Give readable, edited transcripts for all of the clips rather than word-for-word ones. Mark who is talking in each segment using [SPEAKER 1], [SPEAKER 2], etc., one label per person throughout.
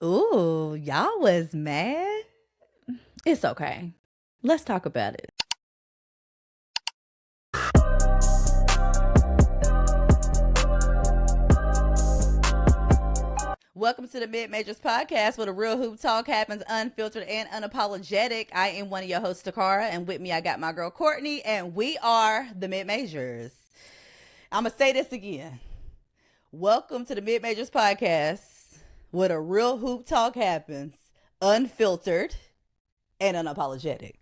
[SPEAKER 1] Ooh, y'all was mad? It's okay. Let's talk about it. Welcome to the MidMajors Podcast, where the real hoop talk happens unfiltered and unapologetic. I am one of your hosts, Tacarra, and with me I got my girl Courtney, and we are the MidMajors. I'm going to say this again. Welcome to the MidMajors Podcast, where the real hoop talk happens unfiltered and unapologetic.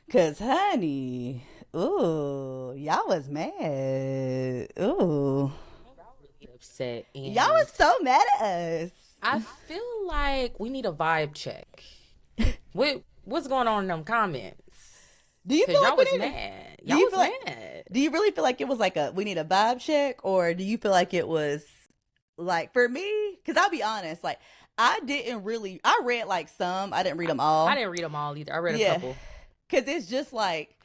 [SPEAKER 1] Because, honey, ooh, y'all was mad. Ooh.
[SPEAKER 2] Upset. And
[SPEAKER 1] y'all was so mad at us.
[SPEAKER 2] I feel like we need a vibe check. What's going on in them comments?
[SPEAKER 1] Do you feel like
[SPEAKER 2] y'all was mad? Y'all was mad.
[SPEAKER 1] Do you really feel like it was like we need a vibe check, or do you feel like it was like, for me? Because I'll be honest, like I read like some. I didn't read them all.
[SPEAKER 2] I didn't read them all either. I read a couple.
[SPEAKER 1] Because it's just like,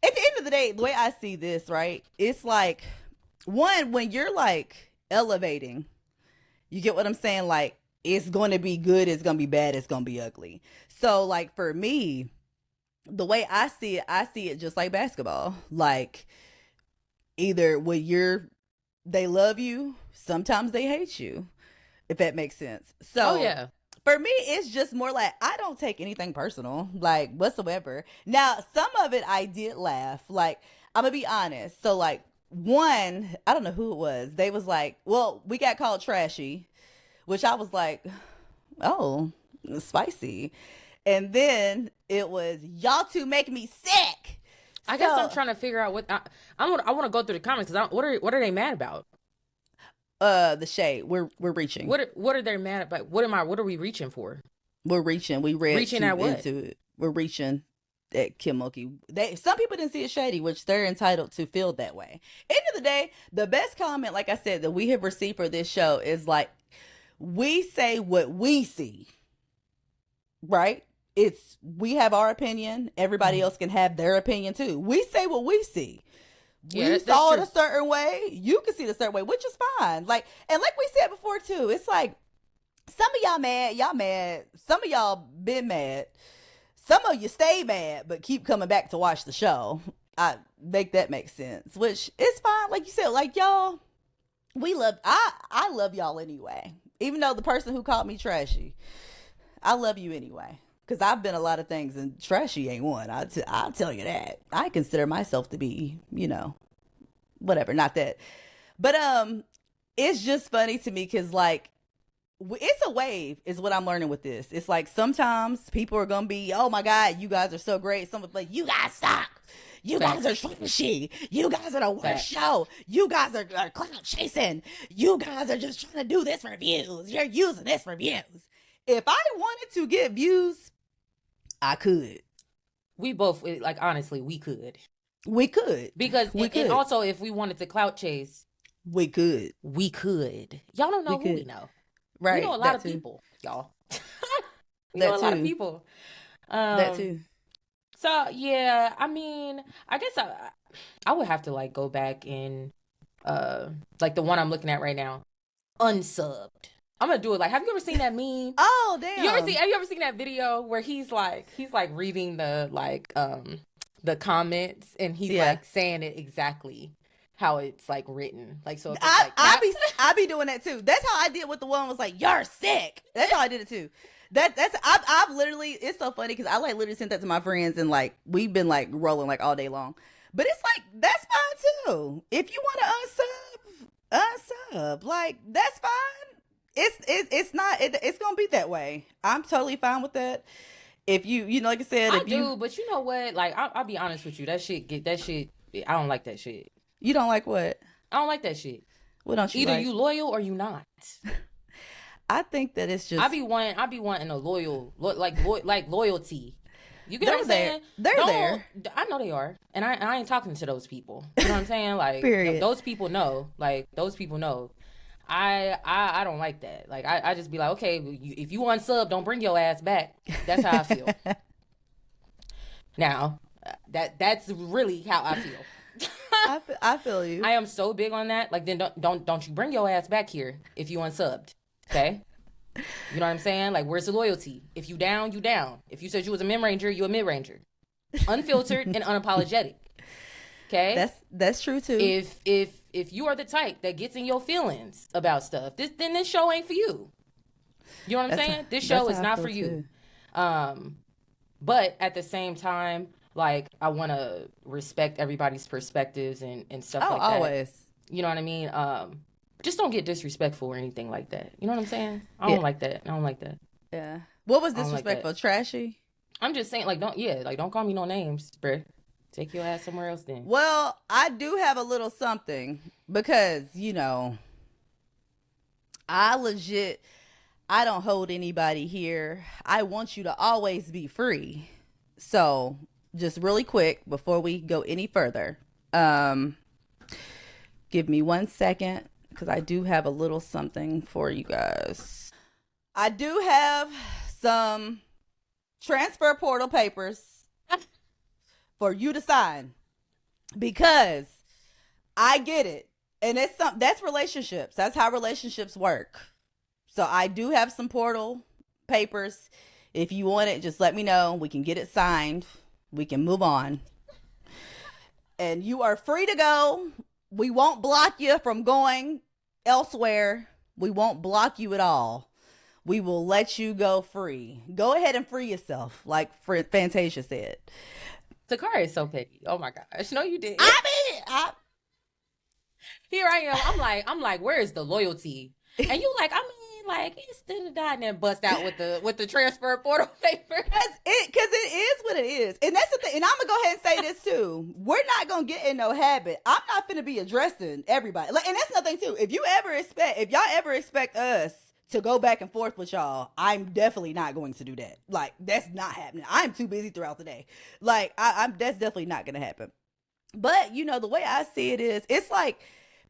[SPEAKER 1] at the end of the day, the way I see this, right? It's like, one, when you're like elevating, you get what I'm saying? Like, it's going to be good, it's going to be bad, it's going to be ugly. So like for me, the way I see it just like basketball. Like, either they love you, sometimes they hate you, if that makes sense. So
[SPEAKER 2] yeah.
[SPEAKER 1] For me, it's just more like, I don't take anything personal, like, whatsoever. Now, some of it I did laugh. Like, I'm gonna be honest. So like, one, I don't know who it was. They was like, well, we got called trashy, which I was like, oh, spicy. And then it was, y'all two make me sick.
[SPEAKER 2] I guess I'm trying to figure out what I want to go through the comments, because what are they mad about?
[SPEAKER 1] The shade. We're reaching.
[SPEAKER 2] What are they mad about? What are we reaching for?
[SPEAKER 1] We're reaching. We read
[SPEAKER 2] reaching at what?
[SPEAKER 1] Into it. We're reaching at Kim Mulkey. Some people didn't see it shady, which they're entitled to feel that way. End of the day, the best comment, like I said, that we have received for this show is like, we say what we see, right? We have our opinion. Everybody else can have their opinion too. We say what we see. We saw it a certain way. You can see it a certain way, which is fine. Like, and like we said before too, it's like, some of y'all mad. Some of y'all been mad. Some of you stay mad, but keep coming back to watch the show. I make that make sense, which is fine. Like you said, like y'all, I love y'all anyway. Even though the person who called me trashy, I love you anyway. Because I've been a lot of things, and trashy ain't one. I'll tell you that. I consider myself to be, whatever, not that. But it's just funny to me because, like, it's a wave is what I'm learning with this. It's like, sometimes people are going to be, oh my God, you guys are so great. Someone's like, you guys suck. You guys are trashy. You guys are the worst show. You guys are clout chasing. You guys are just trying to do this for views. You're using this for views. If I wanted to get views, I could.
[SPEAKER 2] We both, like, honestly, we could.
[SPEAKER 1] We could.
[SPEAKER 2] Because, and also, if we wanted to clout chase,
[SPEAKER 1] we could.
[SPEAKER 2] Y'all don't know who we know.
[SPEAKER 1] Right.
[SPEAKER 2] We know a lot of people, y'all. We know a lot of people.
[SPEAKER 1] That too.
[SPEAKER 2] So, yeah, I mean, I guess I would have to, like, go back and, like, the one I'm looking at right now, unsubbed. I'm gonna do it. Like, have you ever seen that meme?
[SPEAKER 1] Oh, damn.
[SPEAKER 2] Have you ever seen that video where he's like reading the the comments, and he's like saying it exactly how it's like written. Like, so
[SPEAKER 1] I be doing that too. That's how I did with the one was like, you're sick. That's how I did it too. I've literally, it's so funny because I like literally sent that to my friends, and like we've been like rolling like all day long. But it's like, that's fine too. If you want to unsub, like, that's fine. It's gonna be that way. I'm totally fine with that. If you like I said,
[SPEAKER 2] but you know what? Like, I'll be honest with you. That shit. I don't like that shit.
[SPEAKER 1] You don't like what?
[SPEAKER 2] I don't like that shit.
[SPEAKER 1] What don't you
[SPEAKER 2] Either
[SPEAKER 1] like?
[SPEAKER 2] you loyal or you not.
[SPEAKER 1] I think that it's just.
[SPEAKER 2] I be wanting a loyalty. You get what I'm saying?
[SPEAKER 1] They're there.
[SPEAKER 2] I know they are, and I ain't talking to those people. You know what I'm saying? Like,
[SPEAKER 1] period.
[SPEAKER 2] Those people know. Like, those people know. I don't like that. Like, I just be like, okay, if you unsub, don't bring your ass back. That's how I feel. Now, that's really how I feel.
[SPEAKER 1] I feel you.
[SPEAKER 2] I am so big on that. Like, then don't you bring your ass back here if you unsubbed. Okay. You know what I'm saying? Like, where's the loyalty? If you down, you down. If you said you was a mid-ranger, you a mid-ranger. Unfiltered and unapologetic. Okay?
[SPEAKER 1] That's true too.
[SPEAKER 2] If you are the type that gets in your feelings about stuff, then this show ain't for you. You know what I'm saying? This show is not for you. But at the same time, like, I want to respect everybody's perspectives and stuff like that.
[SPEAKER 1] Always.
[SPEAKER 2] You know what I mean? Just don't get disrespectful or anything like that. You know what I'm saying? I don't like that.
[SPEAKER 1] Yeah. What was disrespectful? Trashy?
[SPEAKER 2] I'm just saying, like, don't call me no names, bruh. Take your ass somewhere else then.
[SPEAKER 1] Well, I do have a little something because, I don't hold anybody here. I want you to always be free. So just really quick before we go any further, give me 1 second because I do have a little something for you guys. I do have some transfer portal papers for you to sign because I get it. And that's relationships. That's how relationships work. So I do have some portal papers. If you want it, just let me know. We can get it signed. We can move on. And you are free to go. We won't block you from going elsewhere. We won't block you at all. We will let you go free. Go ahead and free yourself, like Fantasia said.
[SPEAKER 2] Tacarra is so petty. Oh my gosh. No, you didn't. Here I am. I'm like, where is the loyalty? And you like, it's still the guy and then bust out with the transfer portal paper.
[SPEAKER 1] Because it is what it is. And that's the thing. And I'm going to go ahead and say this too. We're not going to get in no habit. I'm not going to be addressing everybody. And that's another thing too. If y'all ever expect us to go back and forth with y'all, I'm definitely not going to do that. Like, that's not happening. I'm too busy throughout the day. Like, I'm that's definitely not going to happen. But, the way I see it is, it's like,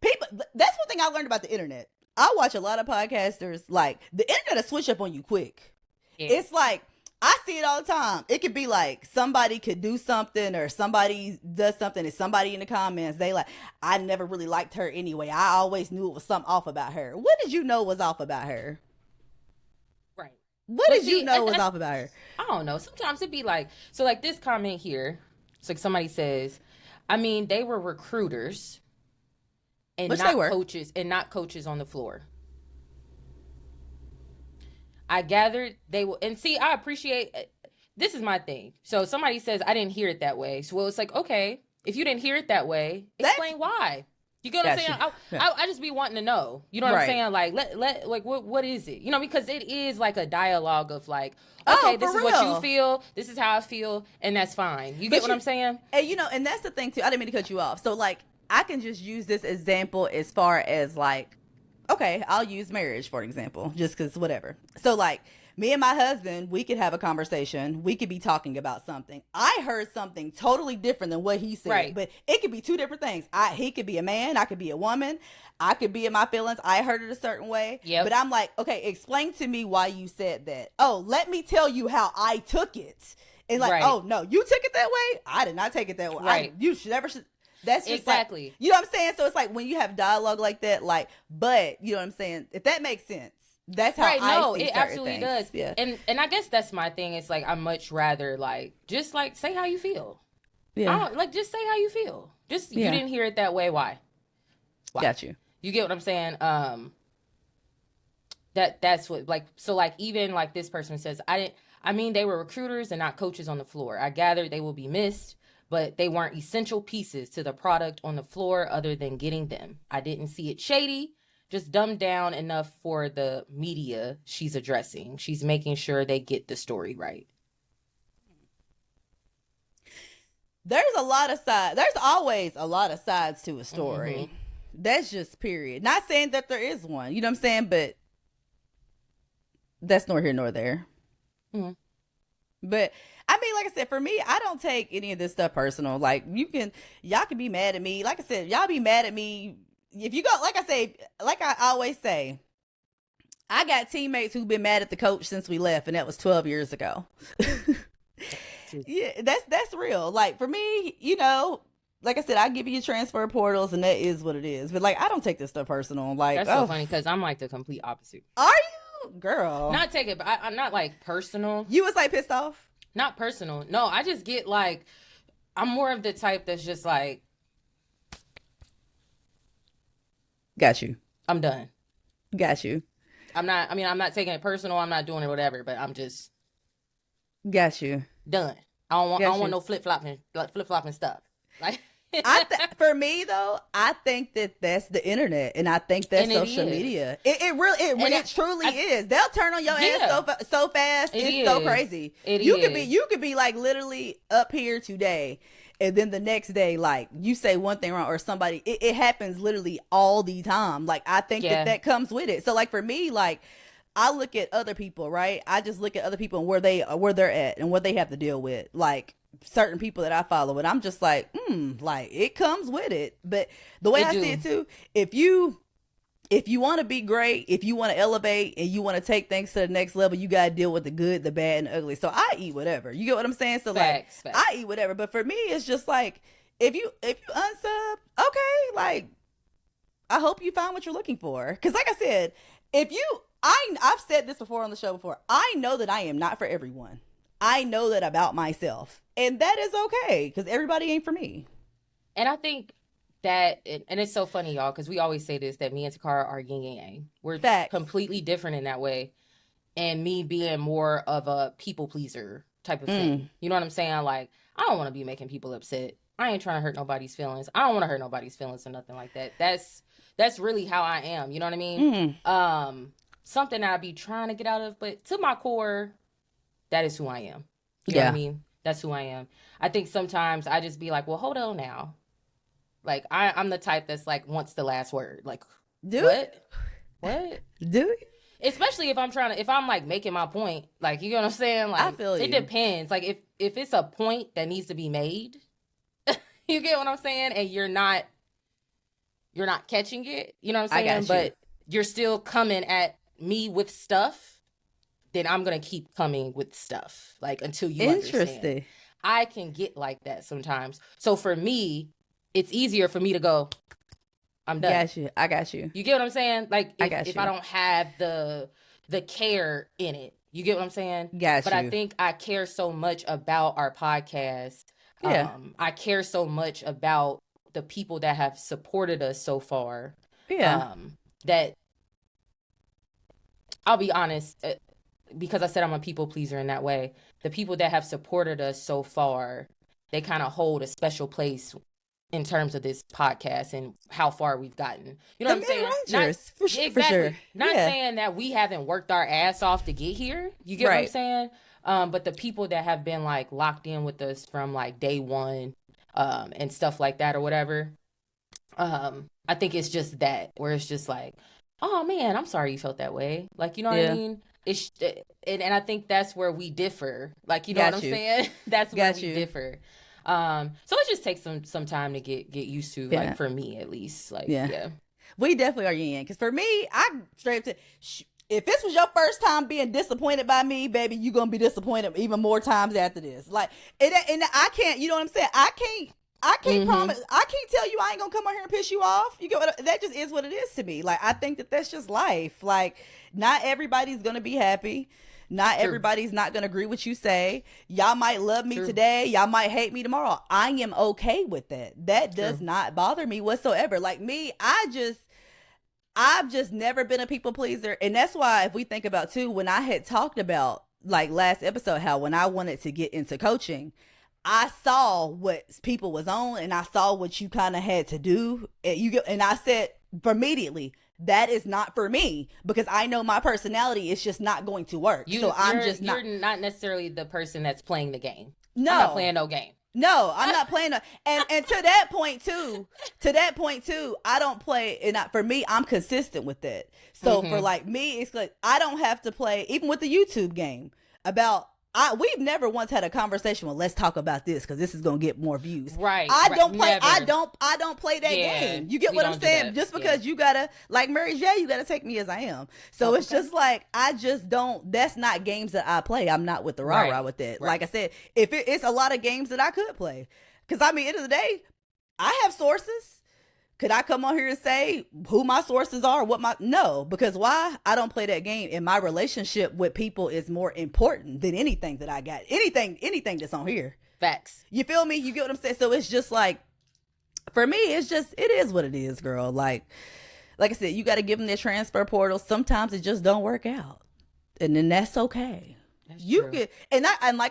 [SPEAKER 1] people, that's one thing I learned about the internet. I watch a lot of podcasters, like, the internet will switch up on you quick. Yeah. It's like, I see it all the time. It could be like, somebody could do something or somebody does something and somebody in the comments, they like, I never really liked her anyway. I always knew it was something off about her. What did you know was off about her?
[SPEAKER 2] Right.
[SPEAKER 1] What did you know was off about her?
[SPEAKER 2] I don't know. Sometimes it'd be like, so like this comment here, it's like somebody says, they were recruiters and not coaches on the floor. I gathered they will, and see, I appreciate, this is my thing. So somebody says, I didn't hear it that way. So it's like, okay, if you didn't hear it that way, explain why. You get what I'm saying? I just be wanting to know. You know what I'm saying? Like, like, what is it? Because it is like a dialogue of like, okay, this is what you feel, this is how I feel, and that's fine. You get what I'm saying?
[SPEAKER 1] And and that's the thing too. I didn't mean to cut you off. So like, I can just use this example as far as like, okay, I'll use marriage for example, just because whatever. So like, me and my husband, we could have a conversation. We could be talking about something. I heard something totally different than what he said. Right. But it could be two different things. He could be a man. I could be a woman. I could be in my feelings. I heard it a certain way. Yep. But I'm like, okay, explain to me why you said that. Oh, let me tell you how I took it. And like, oh, no, you took it that way? I did not take it that way.
[SPEAKER 2] Right.
[SPEAKER 1] You should never... That's just
[SPEAKER 2] exactly.
[SPEAKER 1] Like, you know what I'm saying? So it's like when you have dialogue like that, like, but you know what I'm saying? If that makes sense. That's how I see it absolutely things.
[SPEAKER 2] Does. Yeah. And I guess that's my thing. It's like I much rather like just like say how you feel. Yeah. Like just say how you feel. Just you didn't hear it that way. Why?
[SPEAKER 1] Got you.
[SPEAKER 2] You get what I'm saying? That's what like so like even like this person says they were recruiters and not coaches on the floor. I gather they will be missed, but they weren't essential pieces to the product on the floor other than getting them. I didn't see it shady. Just dumbed down enough for the media she's addressing. She's making sure they get the story right.
[SPEAKER 1] There's always a lot of sides to a story. Mm-hmm. That's just period. Not saying that there is one, you know what I'm saying? But that's nor here nor there. Mm-hmm. But like I said, for me, I don't take any of this stuff personal. Like y'all can be mad at me. Like I said, y'all be mad at me. If you go, like I always say, I got teammates who've been mad at the coach since we left, and that was 12 years ago. Yeah, that's real. Like for me, like I said, I give you transfer portals, and that is what it is. But like, I don't take this stuff personal. Like
[SPEAKER 2] that's so funny because I'm like the complete opposite.
[SPEAKER 1] Are you? girl.
[SPEAKER 2] Not take it, but I'm not like personal.
[SPEAKER 1] You was like pissed off?
[SPEAKER 2] Not personal. No, I just get like, I'm more of the type that's just like,
[SPEAKER 1] got you.
[SPEAKER 2] I'm done.
[SPEAKER 1] Got you.
[SPEAKER 2] I'm not taking it personal. I'm not doing it whatever, but I'm just
[SPEAKER 1] got you.
[SPEAKER 2] Done. I don't want no flip-flopping stuff. Like
[SPEAKER 1] for me though, I think that's the internet, and I think that's social media. It truly is. They'll turn on your ass so fast. It's so crazy. You could be like literally up here today, and then the next day, like you say one thing wrong or somebody. It happens literally all the time. Like I think that comes with it. So like for me, like I look at other people, right? I just look at other people and where they're at and what they have to deal with, like certain people that I follow, and I'm just like, like it comes with it. But the way I see it too, if you want to be great, if you want to elevate and you want to take things to the next level, you got to deal with the good, the bad, and the ugly. So I eat whatever. You get what I'm saying? So facts. I eat whatever. But for me, it's just like, if you unsub, okay, like I hope you find what you're looking for. Because like I said, I've said this before on the show before. I know that I am not for everyone. I know that about myself, and that is okay because everybody ain't for me.
[SPEAKER 2] And I think that, and it's so funny, y'all, because we always say this, that me and Tacarra are yin and yang. We're completely different in that way. And me being more of a people pleaser type of thing. You know what I'm saying? Like, I don't want to be making people upset. I ain't trying to hurt nobody's feelings. I don't want to hurt nobody's feelings or nothing like that. That's really how I am. You know what I mean? Something I be trying to get out of, but to my core, that is who I am. You know what I mean? That's who I am. I think sometimes I just be like, well, hold on now. Like, I'm the type that's like, wants the last word. Like, what? Do it? Especially if I'm like making my point. Like, you know what I'm saying? Like, I feel it depends. Like, if it's a point that needs to be made, you get what I'm saying? And you're not catching it. You know what I'm saying? But you're still coming at me with stuff. Then I'm going to keep coming with stuff, like, until you understand. I can get like that sometimes. So for me, it's easier for me to go, I'm done.
[SPEAKER 1] I got you.
[SPEAKER 2] You get what I'm saying? Like, if I don't have the care in it. You get what I'm saying? But I think I care so much about our podcast. I care so much about the people that have supported us so far. That I'll be honest, because I said I'm a people pleaser in that way, the people that have supported us so far, they kind of hold a special place in terms of this podcast and how far we've gotten. You know what I'm saying? For sure. Not saying that we haven't worked our ass off to get here. You get what I'm saying? But the people that have been like locked in with us from like day one, and stuff like that or whatever, I think it's just that, where it's just like, oh man, I'm sorry you felt that way. Like, you know what I mean? And I think that's where we differ. Like, you know what I'm saying? That's where we differ. So it just takes some time to get used to, like, for me at least. Like,
[SPEAKER 1] we definitely are yin. Because for me, I straight to, if this was your first time being disappointed by me, baby, you're gonna be disappointed even more times after this. Like, and I can't, you know what I'm saying? I can't promise. I can't tell you I ain't gonna come out here and piss you off. You get what? That just is what it is to me. Like, I think that's just life. Like, not everybody's gonna be happy. Not everybody's not gonna agree with what you say. Y'all might love me today. Y'all might hate me tomorrow. I am okay with that. That does not bother me whatsoever. Like me, I've just never been a people pleaser, and that's why if we think about too, when I had talked about like last episode, how when I wanted to get into coaching, I saw what people was on and I saw what you kind of had to do. And I said immediately, that is not for me, because I know my personality is just not going to work. You're
[SPEAKER 2] not necessarily the person that's playing the game.
[SPEAKER 1] No.
[SPEAKER 2] I'm not playing no game.
[SPEAKER 1] No, I'm not playing. And to that point too, I don't play. And for me, I'm consistent with that. So for like me, it's like, I don't have to play, even with the YouTube game, we've never once had a conversation, well, let's talk about this because this is gonna get more views. I don't play that game. You get what I'm saying? Just because you gotta, like Mary J, you gotta take me as I am. So it's just like, I just don't, that's not games that I play. I'm not with the rah-rah with that. Like I said, if it's a lot of games that I could play. Because I mean, end of the day, I have sources. Could I come on here and say who my sources are? No, because why? I don't play that game, and my relationship with people is more important than anything that I got. Anything that's on here.
[SPEAKER 2] Facts.
[SPEAKER 1] You feel me? You get what I'm saying? So it's just like, for me, it is what it is, girl. Like I said, you got to give them their transfer portal. Sometimes it just don't work out, and then that's okay. Y'all can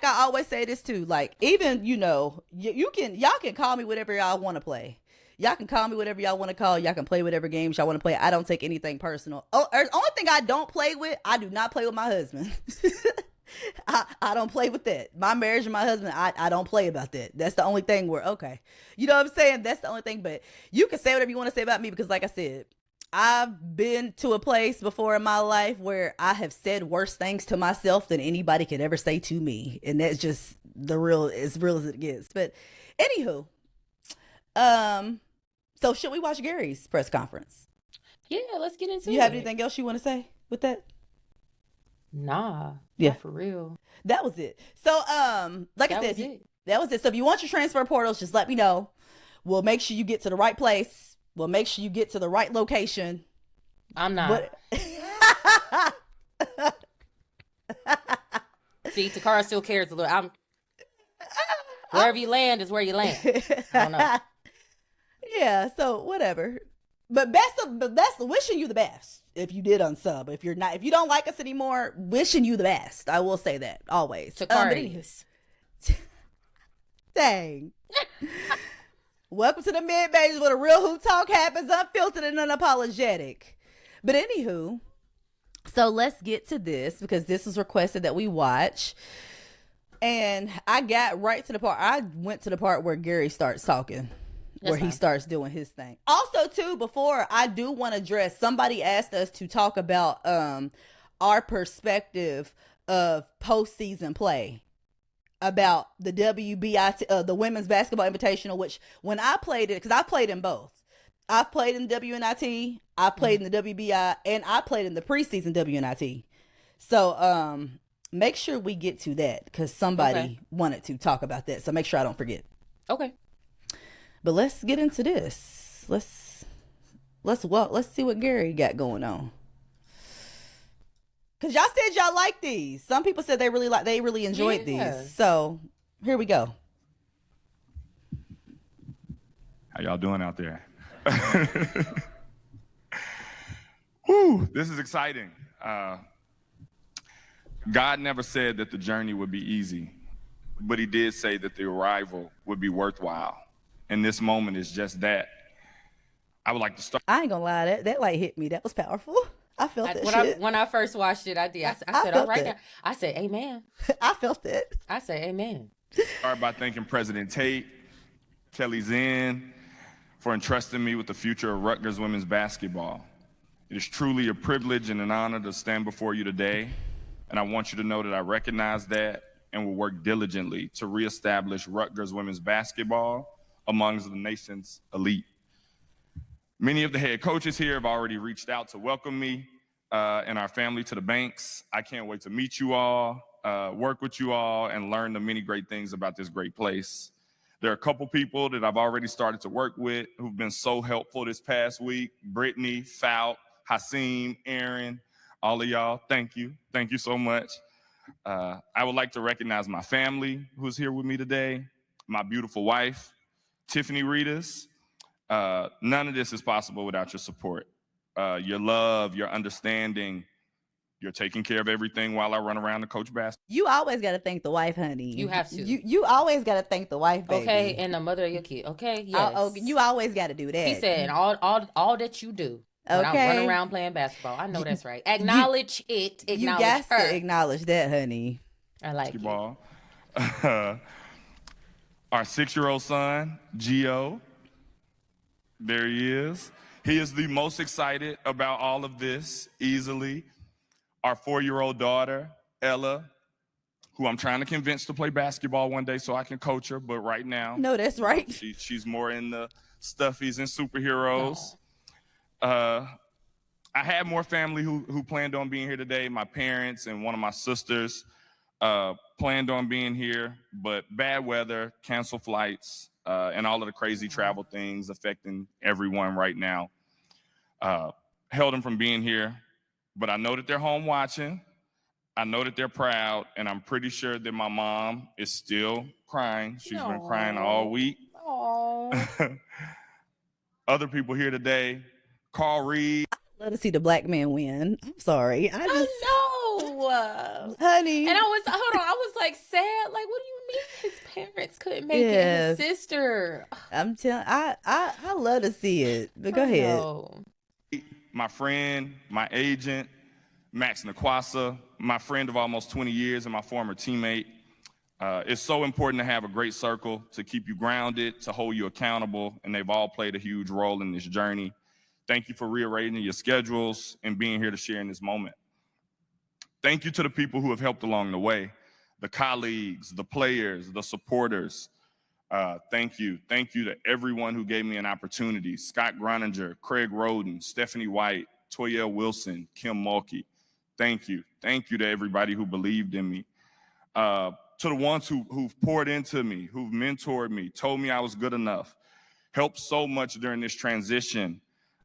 [SPEAKER 1] always say this too. Like, even y'all can call me whatever y'all want to play. Y'all can call me whatever y'all want to call. Y'all can play whatever games y'all want to play. I don't take anything personal. Oh, the only thing I don't play with, I do not play with my husband. I don't play with that. My marriage and my husband, I don't play about that. That's the only thing where, okay. You know what I'm saying? That's the only thing. But you can say whatever you want to say about me, because like I said, I've been to a place before in my life where I have said worse things to myself than anybody could ever say to me. And that's just as real as it gets. But anywho, so should we watch Gary's press conference?
[SPEAKER 2] Yeah, let's get into it.
[SPEAKER 1] You have anything else you want to say with that?
[SPEAKER 2] Nah.
[SPEAKER 1] Yeah.
[SPEAKER 2] For real.
[SPEAKER 1] That was it. So, like I said, that was it. So if you want your transfer portals, just let me know. We'll make sure you get to the right place. We'll make sure you get to the right location.
[SPEAKER 2] I'm not. See, Tacarra still cares a little. Wherever you land is where you land. I don't know.
[SPEAKER 1] Yeah, so whatever. But best wishing you the best if you did unsub. If you don't like us anymore, wishing you the best. I will say that always.
[SPEAKER 2] Tacarra.
[SPEAKER 1] Dang. Welcome to the MidMajors, where the real hoop talk happens, unfiltered and unapologetic. But anywho, so let's get to this, because this was requested that we watch. And I got right to the part. I went to the part where Gary starts talking. Where he starts doing his thing. Also, too, before I do want to address, somebody asked us to talk about our perspective of postseason play, about the WBIT, the Women's Basketball Invitational, which when I played it, because I played in both. I've played in the WNIT, I played in the WBI, and I played in the preseason WNIT. So make sure we get to that, because somebody wanted to talk about that. So make sure I don't forget.
[SPEAKER 2] Okay.
[SPEAKER 1] But let's get into this. Let's see what Gary got going on. Cause y'all said y'all like these. Some people said they really enjoyed these. So here we go.
[SPEAKER 3] How y'all doing out there? Whew, this is exciting. God never said that the journey would be easy, but he did say that the arrival would be worthwhile. And this moment is just that. I would like to start.
[SPEAKER 1] I ain't gonna lie, that like hit me. That was powerful. I felt that shit.
[SPEAKER 2] When I first watched it, I did. I said, all right now. I said, amen.
[SPEAKER 1] I felt it.
[SPEAKER 2] I said, amen.
[SPEAKER 3] Start by thanking President Tate, Kelly Zinn, for entrusting me with the future of Rutgers women's basketball. It is truly a privilege and an honor to stand before you today. And I want you to know that I recognize that and will work diligently to reestablish Rutgers women's basketball amongst the nation's elite. Many of the head coaches here have already reached out to welcome me and our family to the Banks. I can't wait to meet you all, work with you all, and learn the many great things about this great place. There are a couple people that I've already started to work with who've been so helpful this past week. Brittany, Fout, Hasim, Aaron, all of y'all, thank you. Thank you so much. I would like to recognize my family who's here with me today, my beautiful wife, Tiffany Redus. None of this is possible without your support, your love, your understanding. You're taking care of everything while I run around to coach basketball.
[SPEAKER 1] You always got to thank the wife, honey.
[SPEAKER 2] You have to.
[SPEAKER 1] You always got to thank the wife, baby.
[SPEAKER 2] Okay, and the mother of your kid. Okay, yes.
[SPEAKER 1] You always got to do that.
[SPEAKER 2] He said, all that you do. When I run around playing basketball. I know that's right. Acknowledge it. Acknowledge
[SPEAKER 1] you got
[SPEAKER 2] her.
[SPEAKER 1] to acknowledge that, honey.
[SPEAKER 2] I like
[SPEAKER 3] basketball. Our 6-year-old son, Gio. There he is. He is the most excited about all of this, easily. Our 4-year-old daughter, Ella, who I'm trying to convince to play basketball one day so I can coach her, but right now.
[SPEAKER 1] No, that's right.
[SPEAKER 3] She's more in the stuffies and superheroes. I had more family who planned on being here today. My parents and one of my sisters planned on being here, but bad weather, canceled flights. and all of the crazy travel things affecting everyone right now held them from being here. But I know that they're home watching. I know that they're proud, and I'm pretty sure that my mom is still crying. She's been crying all week. Other people here today, Carl Reed.
[SPEAKER 1] I'd love to see the black man win. I'm sorry.
[SPEAKER 2] I know.
[SPEAKER 1] Honey.
[SPEAKER 2] And I was like sad. Like, what do you mean his parents couldn't make it? And his sister.
[SPEAKER 1] I'm telling I love to see it. But go ahead.
[SPEAKER 3] My friend, my agent, Max Nakwasa, my friend of almost 20 years and my former teammate. It's so important to have a great circle to keep you grounded, to hold you accountable, and they've all played a huge role in this journey. Thank you for rearranging your schedules and being here to share in this moment. Thank you to the people who have helped along the way, the colleagues, the players, the supporters. Thank you. Thank you to everyone who gave me an opportunity. Scott Groninger, Craig Roden, Stephanie White, Toyelle Wilson, Kim Mulkey. Thank you. Thank you to everybody who believed in me. To the ones who've poured into me, who've mentored me, told me I was good enough, helped so much during this transition.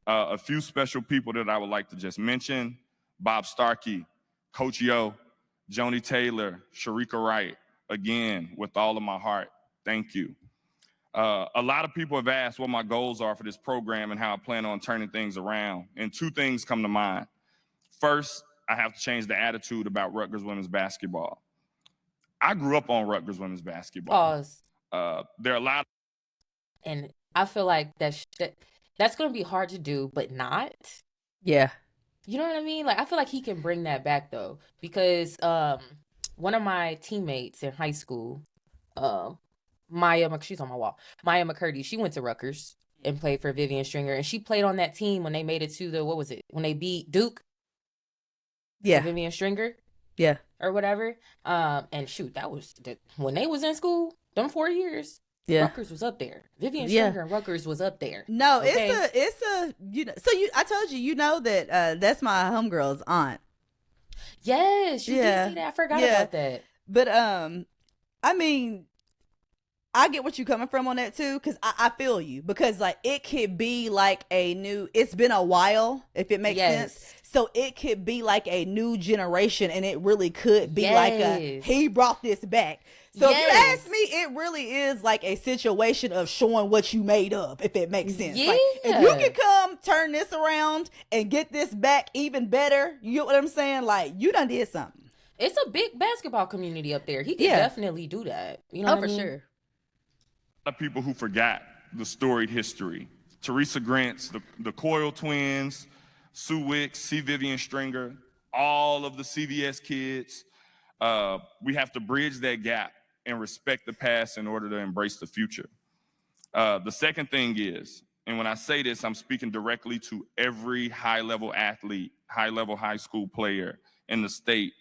[SPEAKER 3] A few special people that I would like to just mention: Bob Starkey, Coach Yo, Joni Taylor, Sharika Wright. Again, with all of my heart, thank you. A lot of people have asked what my goals are for this program and how I plan on turning things around. And two things come to mind. First, I have to change the attitude about Rutgers women's basketball. I grew up on Rutgers women's basketball. There are a lot.
[SPEAKER 2] And I feel like that's going to be hard to do, but not.
[SPEAKER 1] Yeah.
[SPEAKER 2] You know what I mean? Like, I feel like he can bring that back, though, because one of my teammates in high school, she's on my wall, Maya McCurdy, she went to Rutgers and played for Vivian Stringer, and she played on that team when they made it to when they beat Duke?
[SPEAKER 1] Yeah.
[SPEAKER 2] Vivian Stringer?
[SPEAKER 1] Yeah.
[SPEAKER 2] Or whatever. And shoot, that was when they was in school, them 4 years.
[SPEAKER 1] Yeah.
[SPEAKER 2] Rutgers was up there. Vivian Stringer and Rutgers was up there.
[SPEAKER 1] No,
[SPEAKER 2] okay?
[SPEAKER 1] it's a I told you, that that's my homegirl's aunt.
[SPEAKER 2] Yes, you did see that. I forgot about that.
[SPEAKER 1] But I mean, I get what you're coming from on that too, because I feel you, because like it could be like it's been a while, if it makes sense. So it could be like a new generation, and it really could be like he brought this back. So if you ask me, it really is like a situation of showing what you made up, if it makes sense.
[SPEAKER 2] Yeah.
[SPEAKER 1] Like, if you can come turn this around and get this back even better, you know what I'm saying? Like, you done did something.
[SPEAKER 2] It's a big basketball community up there. He can definitely do that. You know what I mean?
[SPEAKER 1] Sure.
[SPEAKER 3] A lot of people who forgot the storied history. Teresa Grants, the Coyle twins, Sue Wicks, C. Vivian Stringer, all of the CVS kids. We have to bridge that gap and respect the past in order to embrace the future. The second thing is, and when I say this, I'm speaking directly to every high-level athlete, high-level high school player in the state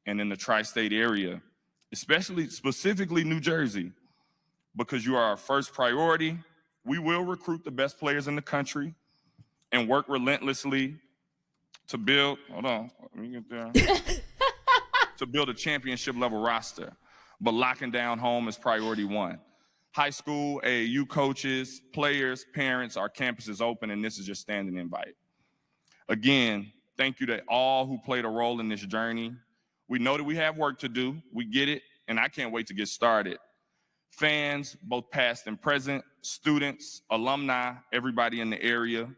[SPEAKER 3] and in the tri-state area, specifically New Jersey, because you are our first priority. We will recruit the best players in the country and work relentlessly to build, to build a championship level roster. But locking down home is priority one. High school, AAU coaches, players, parents, our campus is open, and this is your standing invite. Again, thank you to all who played a role in this journey. We know that we have work to do. We get it, and I can't wait to get started. Fans, both past and present, students, alumni, everybody in the area,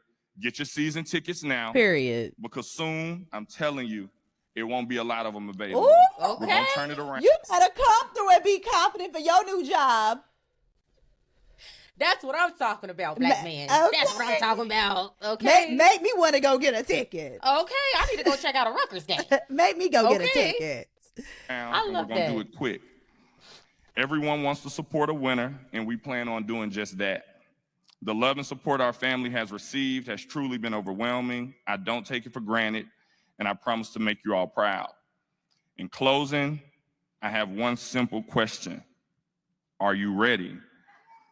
[SPEAKER 3] get your season tickets now.
[SPEAKER 1] Period.
[SPEAKER 3] Because soon, I'm telling you, it won't be a lot of them available.
[SPEAKER 1] Ooh,
[SPEAKER 2] okay.
[SPEAKER 3] We're going to turn it around.
[SPEAKER 1] You better come through and be confident for your new job.
[SPEAKER 2] That's what I'm talking about, black man.
[SPEAKER 1] Okay.
[SPEAKER 2] That's what I'm talking about. Okay.
[SPEAKER 1] Make me want to go get a ticket.
[SPEAKER 2] Okay, I need to go check out a Rutgers game.
[SPEAKER 1] Make me go get a ticket.
[SPEAKER 2] I love
[SPEAKER 3] we're going to do it quick. Everyone wants to support a winner, and we plan on doing just that. The love and support our family has received has truly been overwhelming. I don't take it for granted, and I promise to make you all proud. In closing, I have one simple question. Are you ready?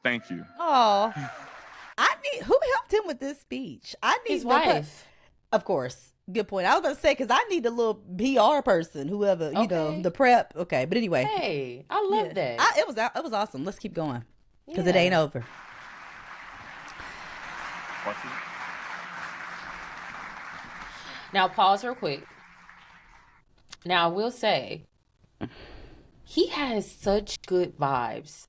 [SPEAKER 3] Thank you.
[SPEAKER 1] Oh, who helped him with this speech? I need
[SPEAKER 2] his wife.
[SPEAKER 1] Of course. Good point. I was going to say, because I need a little PR person, whoever, the prep. Okay, but anyway.
[SPEAKER 2] Hey, I love that.
[SPEAKER 1] It was awesome. Let's keep going. because it ain't over.
[SPEAKER 2] Now, pause real quick. Now, I will say, he has such good vibes.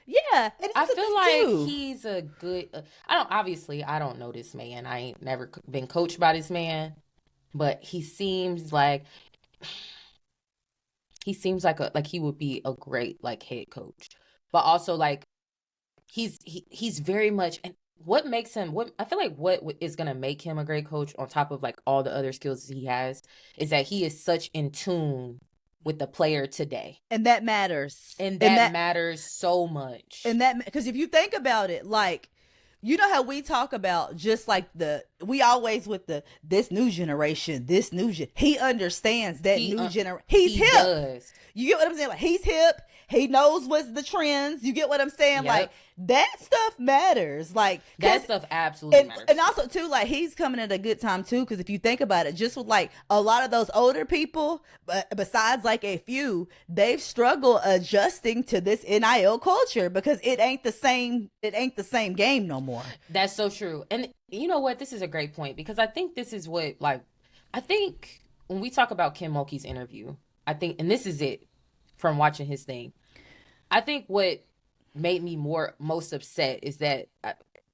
[SPEAKER 1] Yeah, and
[SPEAKER 2] I feel like
[SPEAKER 1] too.
[SPEAKER 2] he's a good. I don't know this man. I ain't never been coached by this man, but he seems like he would be a great like head coach, but also like he's very much. And what makes him? What I feel like what is gonna make him a great coach on top of like all the other skills he has is that he is such in tune with the player today.
[SPEAKER 1] And that matters.
[SPEAKER 2] And that matters so much.
[SPEAKER 1] And that, because if you think about it, like, you know how we talk about just like we always with this new generation, he understands that new generation. He's hip.
[SPEAKER 2] Does.
[SPEAKER 1] You get what I'm saying? Like, he's hip. He knows what's the trends. You get what I'm saying?
[SPEAKER 2] Yep.
[SPEAKER 1] Like, that stuff matters. Like,
[SPEAKER 2] that stuff absolutely matters.
[SPEAKER 1] And also, too, like, he's coming at a good time, too, because if you think about it, just with, like, a lot of those older people, besides, like, a few, they've struggled adjusting to this NIL culture because it ain't the same game no more.
[SPEAKER 2] That's so true. And you know what? This is a great point because I think this is what, like, I think when we talk about Kim Mulkey's interview, I think, and this is it from watching his thing, I think what made me most upset is that,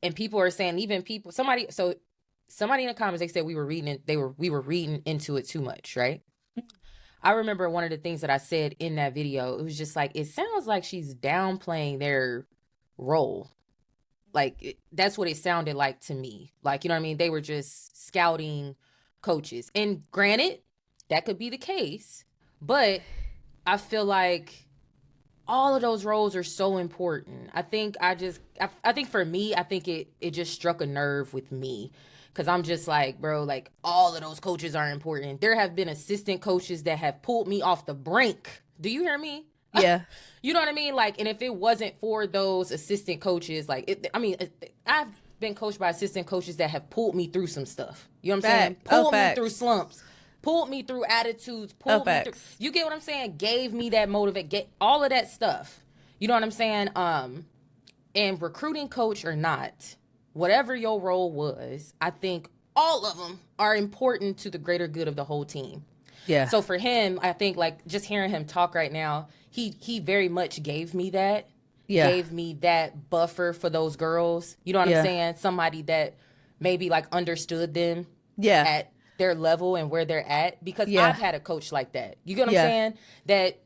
[SPEAKER 2] and people are saying, even people, somebody in the comments, they said we were reading into it too much, right? I remember one of the things that I said in that video, it was just like, it sounds like she's downplaying their role. Like, that's what it sounded like to me. Like, you know what I mean? They were just scouting coaches. And granted, that could be the case, but I feel like all of those roles are so important. I think for me, I think it just struck a nerve with me. Cause I'm just like, bro, like all of those coaches are important. There have been assistant coaches that have pulled me off the brink. Do you hear me?
[SPEAKER 1] Yeah.
[SPEAKER 2] You know what I mean? Like, and if it wasn't for those assistant coaches, like, I've been coached by assistant coaches that have pulled me through some stuff. You know what I'm saying? Pulled me through slumps. Pulled me through attitudes, pulled me through. You get what I'm saying? Gave me that get all of that stuff. You know what I'm saying? And recruiting coach or not, whatever your role was, I think all of them are important to the greater good of the whole team. Yeah. So for him, I think like just hearing him talk right now, he very much gave me that. Yeah. Gave me that buffer for those girls. You know what I'm saying? Somebody that maybe like understood them. Yeah. At their level and where they're at, because I've had a coach like that. You get what I'm saying? That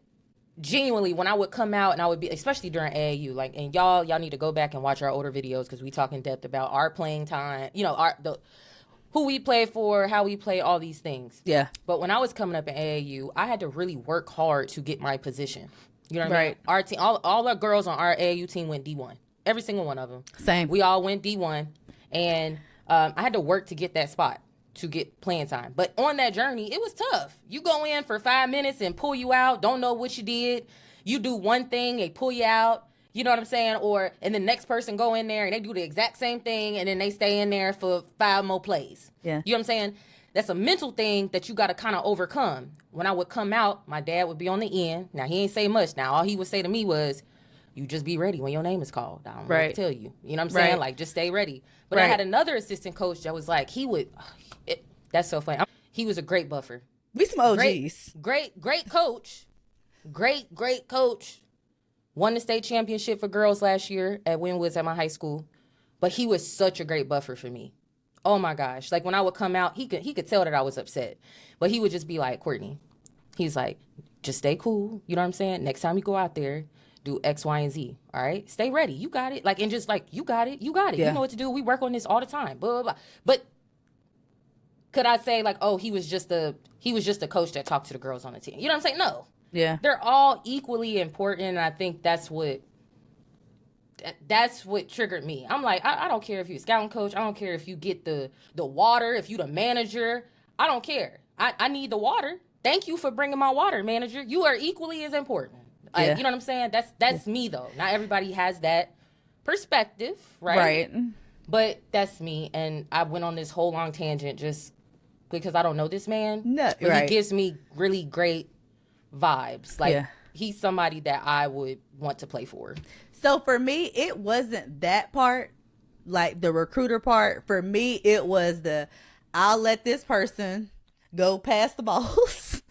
[SPEAKER 2] genuinely, when I would come out and I would be, especially during AAU, like, and y'all need to go back and watch our older videos because we talk in depth about our playing time, you know, who we play for, how we play, all these things. Yeah. But when I was coming up in AAU, I had to really work hard to get my position. You know what I mean? Our team, all our girls on our AAU team went D1. Every single one of them. Same. We all went D1, and I had to work to get that spot, to get playing time. But on that journey, it was tough. You go in for 5 minutes and pull you out, don't know what you did. You do one thing, they pull you out. You know what I'm saying? And the next person go in there and they do the exact same thing and then they stay in there for 5 more plays. Yeah. You know what I'm saying? That's a mental thing that you got to kind of overcome. When I would come out, my dad would be on the end. Now, he ain't say much. Now, all he would say to me was, you just be ready when your name is called. I don't know what to tell you. You know what I'm saying? Like, just stay ready. But I had another assistant coach that was like, that's so funny. He was a great buffer.
[SPEAKER 1] We some OGs.
[SPEAKER 2] Great coach. Great coach. Won the state championship for girls last year at Wynwoods at my high school. But he was such a great buffer for me. Oh my gosh. Like when I would come out, he could tell that I was upset. But he would just be like, Courtney, he's like, just stay cool. You know what I'm saying? Next time you go out there, do X, Y, and Z. All right? Stay ready. You got it. Like, and just like, you got it. Yeah. You know what to do. We work on this all the time. Blah, blah, blah. But could I say like, oh, he was just a coach that talked to the girls on the team? You know what I'm saying? No. Yeah. They're all equally important, and I think that's what triggered me. I'm like, I don't care if you're a scouting coach. I don't care if you get the water, if you the manager. I don't care. I need the water. Thank you for bringing my water, manager. You are equally as important. Like, you know what I'm saying? That's me, though. Not everybody has that perspective, right? Right. But that's me, and I went on this whole long tangent just because I don't know this man. No, but he gives me really great vibes. Like, he's somebody that I would want to play for.
[SPEAKER 1] So for me, it wasn't that part, like the recruiter part. For me, it was I'll let this person go pass the balls.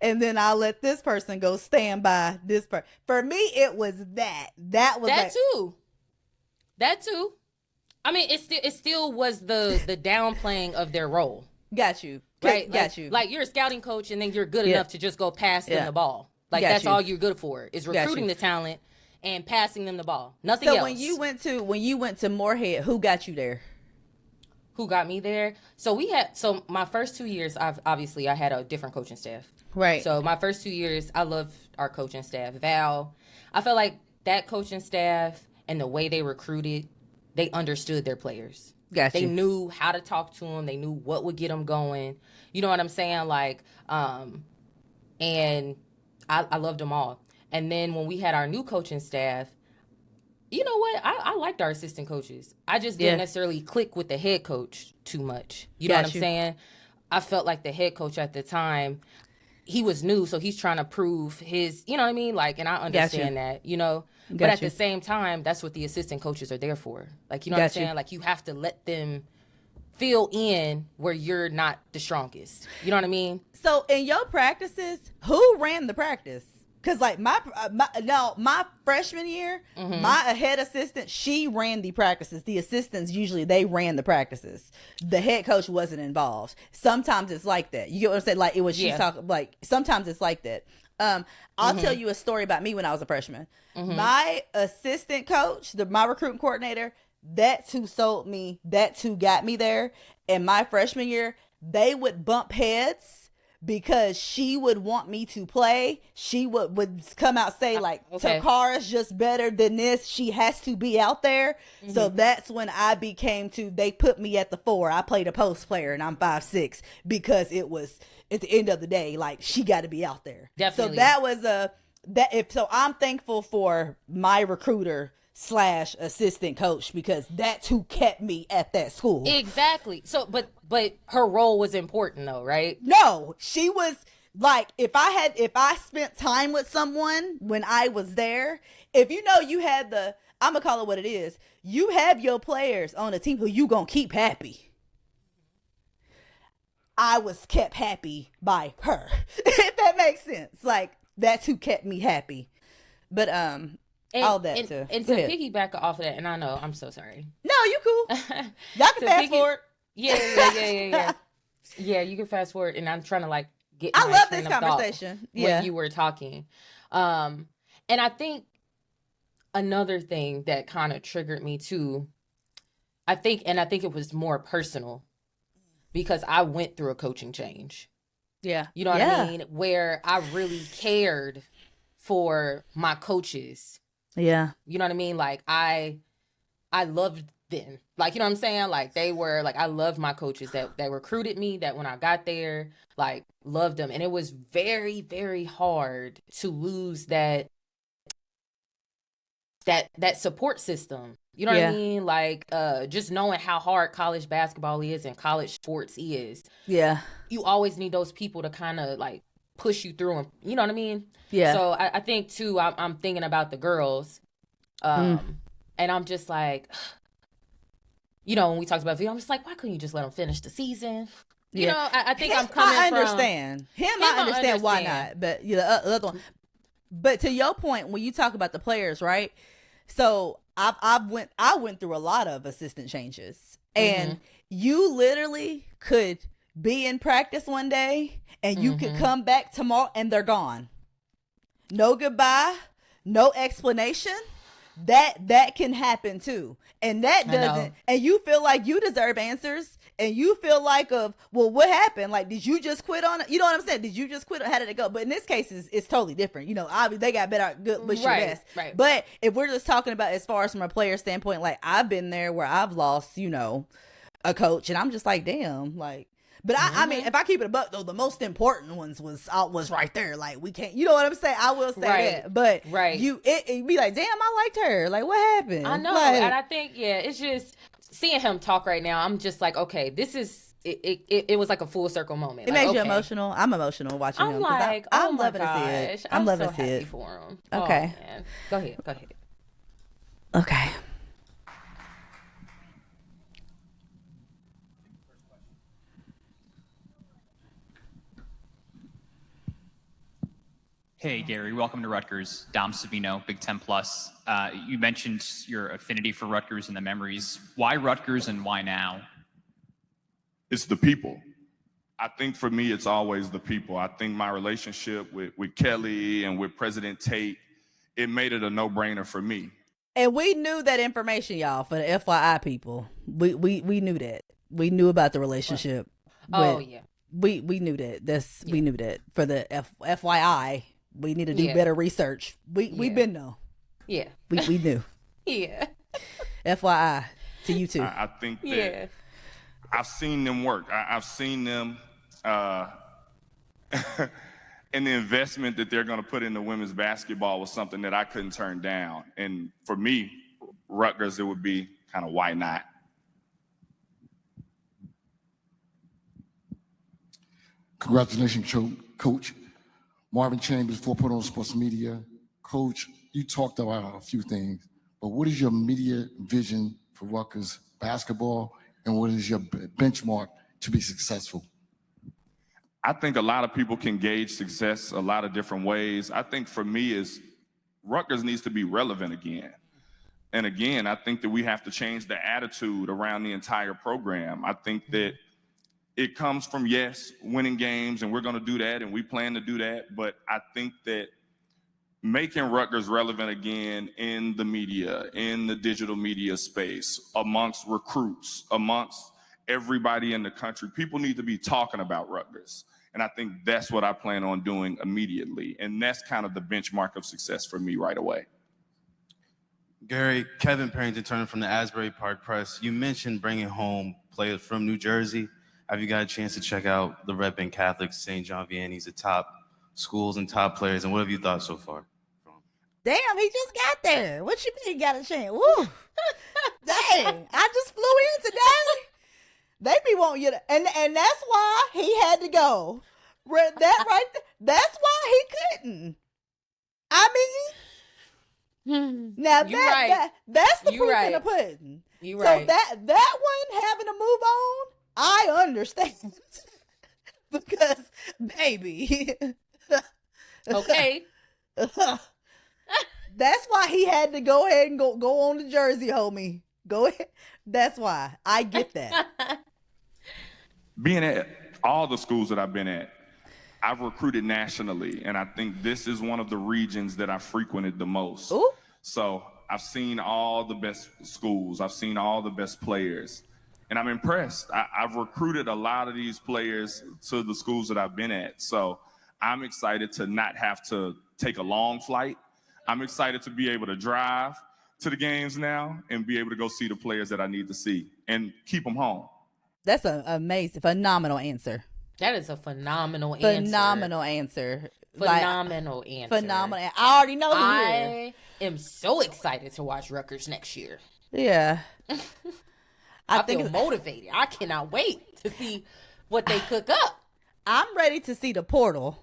[SPEAKER 1] And then I'll let this person go stand by this person. For me, it was that. That was
[SPEAKER 2] that too. That too. I mean, it still was the downplaying of their role.
[SPEAKER 1] Got you.
[SPEAKER 2] Right?
[SPEAKER 1] Got you.
[SPEAKER 2] Like you're a scouting coach and then you're good enough to just go pass them the ball. Like that's all you're good for is recruiting the talent and passing them the ball. Nothing else.
[SPEAKER 1] So when you went to Moorhead, who got you there?
[SPEAKER 2] Who got me there? So my first 2 years, I had a different coaching staff.
[SPEAKER 1] Right.
[SPEAKER 2] So my first 2 years, I loved our coaching staff. Val, I felt like that coaching staff and the way they recruited, they understood their players.
[SPEAKER 1] Gotcha.
[SPEAKER 2] They knew how to talk to them. They knew what would get them going. You know what I'm saying? Like, and I loved them all. And then when we had our new coaching staff, you know what? I liked our assistant coaches. I just didn't necessarily click with the head coach too much. You know what I'm saying? I felt like the head coach at the time, he was new, so he's trying to prove his, you know what I mean? Like, and I understand that, you know? But at the same time, that's what the assistant coaches are there for. Like, you know what I'm saying? Like, you have to let them fill in where you're not the strongest. You know what I mean?
[SPEAKER 1] So, in your practices, who ran the practice? Because, like, my freshman year, my head assistant, she ran the practices. The assistants, usually, they ran the practices. The head coach wasn't involved. Sometimes it's like that. You get what I'm saying? Like, it was she's talking, like, sometimes it's like that. I'll tell you a story about me when I was a freshman. My assistant coach, my recruiting coordinator, that's who sold me, that's who got me there. In my freshman year, they would bump heads because she would want me to play. She would come out say like, Tacarra's just better than this. She has to be out there. So that's when I they put me at the 4. I played a post player and I'm 5'6" because it was at the end of the day, like she got to be out there.
[SPEAKER 2] Definitely.
[SPEAKER 1] So that was so I'm thankful for my recruiter / assistant coach because that's who kept me at that school.
[SPEAKER 2] Exactly. So, but her role was important though, right?
[SPEAKER 1] No, she was like, if I spent time with someone when I was there, if you know you had I'm gonna call it what it is. You have your players on a team who you gonna keep happy. I was kept happy by her, if that makes sense. Like that's who kept me happy. But all that
[SPEAKER 2] and,
[SPEAKER 1] too.
[SPEAKER 2] And to piggyback off of that, and I know I'm so sorry.
[SPEAKER 1] No, you cool. Y'all can fast forward.
[SPEAKER 2] Yeah. Yeah, you can fast forward, and I'm trying to like get.
[SPEAKER 1] I love this conversation.
[SPEAKER 2] When you were talking, and I think another thing that kind of triggered me too. I think it was more personal because I went through a coaching change.
[SPEAKER 1] Yeah,
[SPEAKER 2] you know what I mean, where I really cared for my coaches.
[SPEAKER 1] Yeah.
[SPEAKER 2] You know what I mean? Like I loved them. Like, you know what I'm saying? Like they were like, I loved my coaches that recruited me, that when I got there, like loved them. And it was very, very hard to lose that support system. You know what I mean? Like just knowing how hard college basketball is and college sports is.
[SPEAKER 1] Yeah.
[SPEAKER 2] You always need those people to kind of like push you through them. You know what I mean?
[SPEAKER 1] Yeah.
[SPEAKER 2] So I think too, I'm thinking about the girls, and I'm just like, you know, when we talked about video, I'm just like, why couldn't you just let them finish the season? You know, I think I'm coming
[SPEAKER 1] I understand. I understand why not, but the other one. But to your point, when you talk about the players, right? So I went through a lot of assistant changes, and you literally could be in practice one day and you could come back tomorrow and they're gone. No goodbye, no explanation. That can happen too. And that doesn't, and you feel like you deserve answers, and you feel like well, what happened? Like, did you just quit on it? You know what I'm saying? Did you just quit? How did it go? But in this case, it's totally different. You know, obviously they got better, good, wish your best. Right. But if we're just talking about as far as from a player standpoint, like I've been there where I've lost, you know, a coach, and I'm just like, damn, like. But I mean, if I keep it a buck though, the most important ones was right there. Like we can't, you know what I'm saying? I will say that. But it be like, damn, I liked her. Like what happened?
[SPEAKER 2] I know,
[SPEAKER 1] like,
[SPEAKER 2] and I think it's just seeing him talk right now. I'm just like, okay, this is it was like a full circle moment.
[SPEAKER 1] It
[SPEAKER 2] like,
[SPEAKER 1] makes you emotional. I'm emotional watching him.
[SPEAKER 2] Like,
[SPEAKER 1] I'm loving to see it.
[SPEAKER 2] I'm
[SPEAKER 1] loving
[SPEAKER 2] so
[SPEAKER 1] to see
[SPEAKER 2] happy
[SPEAKER 1] it
[SPEAKER 2] for him.
[SPEAKER 1] Okay,
[SPEAKER 2] go ahead.
[SPEAKER 1] Okay.
[SPEAKER 4] Hey, Gary, welcome to Rutgers. Dom Savino, Big Ten Plus. You mentioned your affinity for Rutgers and the memories. Why Rutgers and why now?
[SPEAKER 3] It's the people. I think for me, it's always the people. I think my relationship with Kelly and with President Tate, it made it a no-brainer for me.
[SPEAKER 1] And we knew that information, y'all, for the FYI people. We knew that. We knew about the relationship.
[SPEAKER 2] Oh, yeah.
[SPEAKER 1] We knew that. We knew that. For the FYI, we need to do better research. We've been know.
[SPEAKER 2] Yeah.
[SPEAKER 1] We knew.
[SPEAKER 2] Yeah.
[SPEAKER 1] FYI to you too.
[SPEAKER 3] I think that I've seen them work. I've seen them and the investment that they're going to put into women's basketball was something that I couldn't turn down. And for me, Rutgers, it would be kind of why not?
[SPEAKER 5] Congratulations, Coach. Marvin Chambers, 4.0 Sports Media. Coach, you talked about a few things, but what is your media vision for Rutgers basketball, and what is your benchmark to be successful?
[SPEAKER 3] I think a lot of people can gauge success a lot of different ways. I think for me is Rutgers needs to be relevant again. And again, I think that we have to change the attitude around the entire program. I think that it comes from, yes, winning games, and we're going to do that, and we plan to do that. But I think that making Rutgers relevant again in the media, in the digital media space, amongst recruits, amongst everybody in the country, people need to be talking about Rutgers. And I think that's what I plan on doing immediately. And that's kind of the benchmark of success for me right away.
[SPEAKER 6] Gary, Kevin Parrington Turner from the Asbury Park Press. You mentioned bringing home players from New Jersey. Have you got a chance to check out the Red Bank Catholics, St. John Vianney's, the top schools and top players, and what have you thought so far?
[SPEAKER 1] Damn, he just got there. What you mean he got a chance? Woo. Dang, I just flew in today. They be wanting you to, and that's why he had to go. That right there, that's why he couldn't. I mean, now that's the proof in the pudding.
[SPEAKER 2] You
[SPEAKER 1] so
[SPEAKER 2] right.
[SPEAKER 1] that one having to move on, I understand. Because baby.
[SPEAKER 2] Okay.
[SPEAKER 1] That's why he had to go ahead and go on to Jersey, homie. Go ahead. That's why. I get that.
[SPEAKER 3] Being at all the schools that I've been at, I've recruited nationally, and I think this is one of the regions that I frequented the most.
[SPEAKER 1] Ooh.
[SPEAKER 3] So I've seen all the best schools. I've seen all the best players, and I'm impressed. I've recruited a lot of these players to the schools that I've been at. So I'm excited to not have to take a long flight. I'm excited to be able to drive to the games now and be able to go see the players that I need to see and keep them home.
[SPEAKER 1] That's an amazing, phenomenal answer.
[SPEAKER 2] That is a phenomenal answer.
[SPEAKER 1] Phenomenal answer.
[SPEAKER 2] Phenomenal answer.
[SPEAKER 1] Phenomenal. I already know who
[SPEAKER 2] I am so excited to watch Rutgers next year.
[SPEAKER 1] Yeah.
[SPEAKER 2] I feel motivated. I cannot wait to see what they cook up.
[SPEAKER 1] I'm ready to see the portal.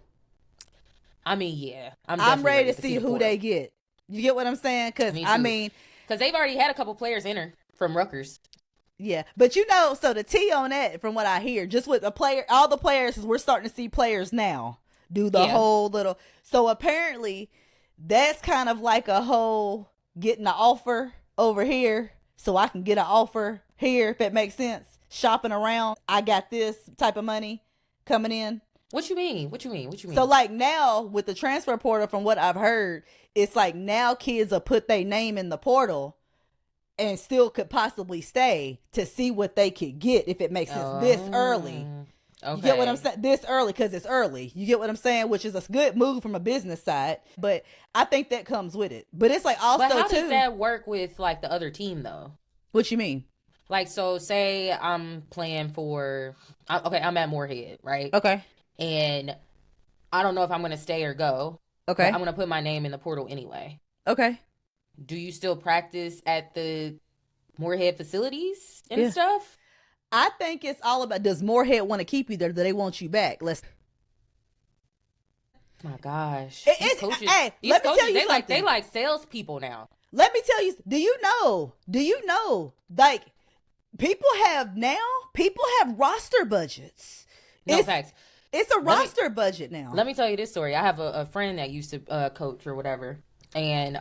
[SPEAKER 2] I mean, yeah.
[SPEAKER 1] I'm ready to see who they get. You get what I'm saying? Because,
[SPEAKER 2] because they've already had a couple players enter from Rutgers.
[SPEAKER 1] Yeah. But, so the T on that, from what I hear, just with all the players, we're starting to see players now do the whole little. So, apparently, that's kind of like a whole getting an offer over here so I can get an offer here, if it makes sense. Shopping around. I got this type of money coming in.
[SPEAKER 2] What you mean?
[SPEAKER 1] So like now with the transfer portal, from what I've heard, it's like now kids will put their name in the portal and still could possibly stay to see what they could get, if it makes sense, this early. Okay. You get what I'm saying? This early, because it's early. You get what I'm saying? Which is a good move from a business side. But I think that comes with it. But it's like also,
[SPEAKER 2] but how does that work with like the other team though?
[SPEAKER 1] What you mean?
[SPEAKER 2] Like, so say I'm playing for, I'm at Moorhead, right?
[SPEAKER 1] Okay.
[SPEAKER 2] And I don't know if I'm going to stay or go.
[SPEAKER 1] Okay.
[SPEAKER 2] I'm going to put my name in the portal anyway.
[SPEAKER 1] Okay.
[SPEAKER 2] Do you still practice at the Moorhead facilities and stuff?
[SPEAKER 1] I think it's all about, does Moorhead want to keep you there? Do they want you back?
[SPEAKER 2] My gosh.
[SPEAKER 1] These coaches,
[SPEAKER 2] they like salespeople now.
[SPEAKER 1] let me tell you, do you know, like, people have roster budgets.
[SPEAKER 2] No, facts.
[SPEAKER 1] It's a roster budget now.
[SPEAKER 2] Let me tell you this story. I have a friend that used to coach or whatever, and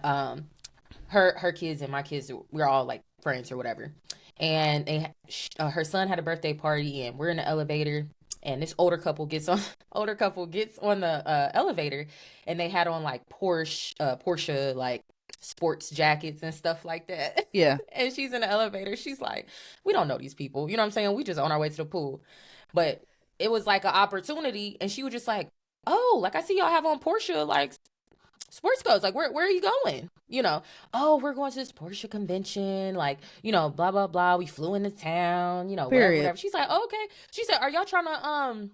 [SPEAKER 2] her kids and my kids, we're all like friends or whatever. And her son had a birthday party, and we're in the elevator, and this older couple gets on the elevator, and they had on like Porsche like sports jackets and stuff like that.
[SPEAKER 1] Yeah.
[SPEAKER 2] And she's in the elevator. She's like, we don't know these people. You know what I'm saying? We just on our way to the pool. But it was like an opportunity, and she was just like, oh, like, I see y'all have on Porsche like sports coats. Like, where are you going? You know, oh, we're going to this Porsche convention, like, you know, blah blah blah. We flew into town, you know, whatever. She's like, oh, okay. She said, are y'all trying to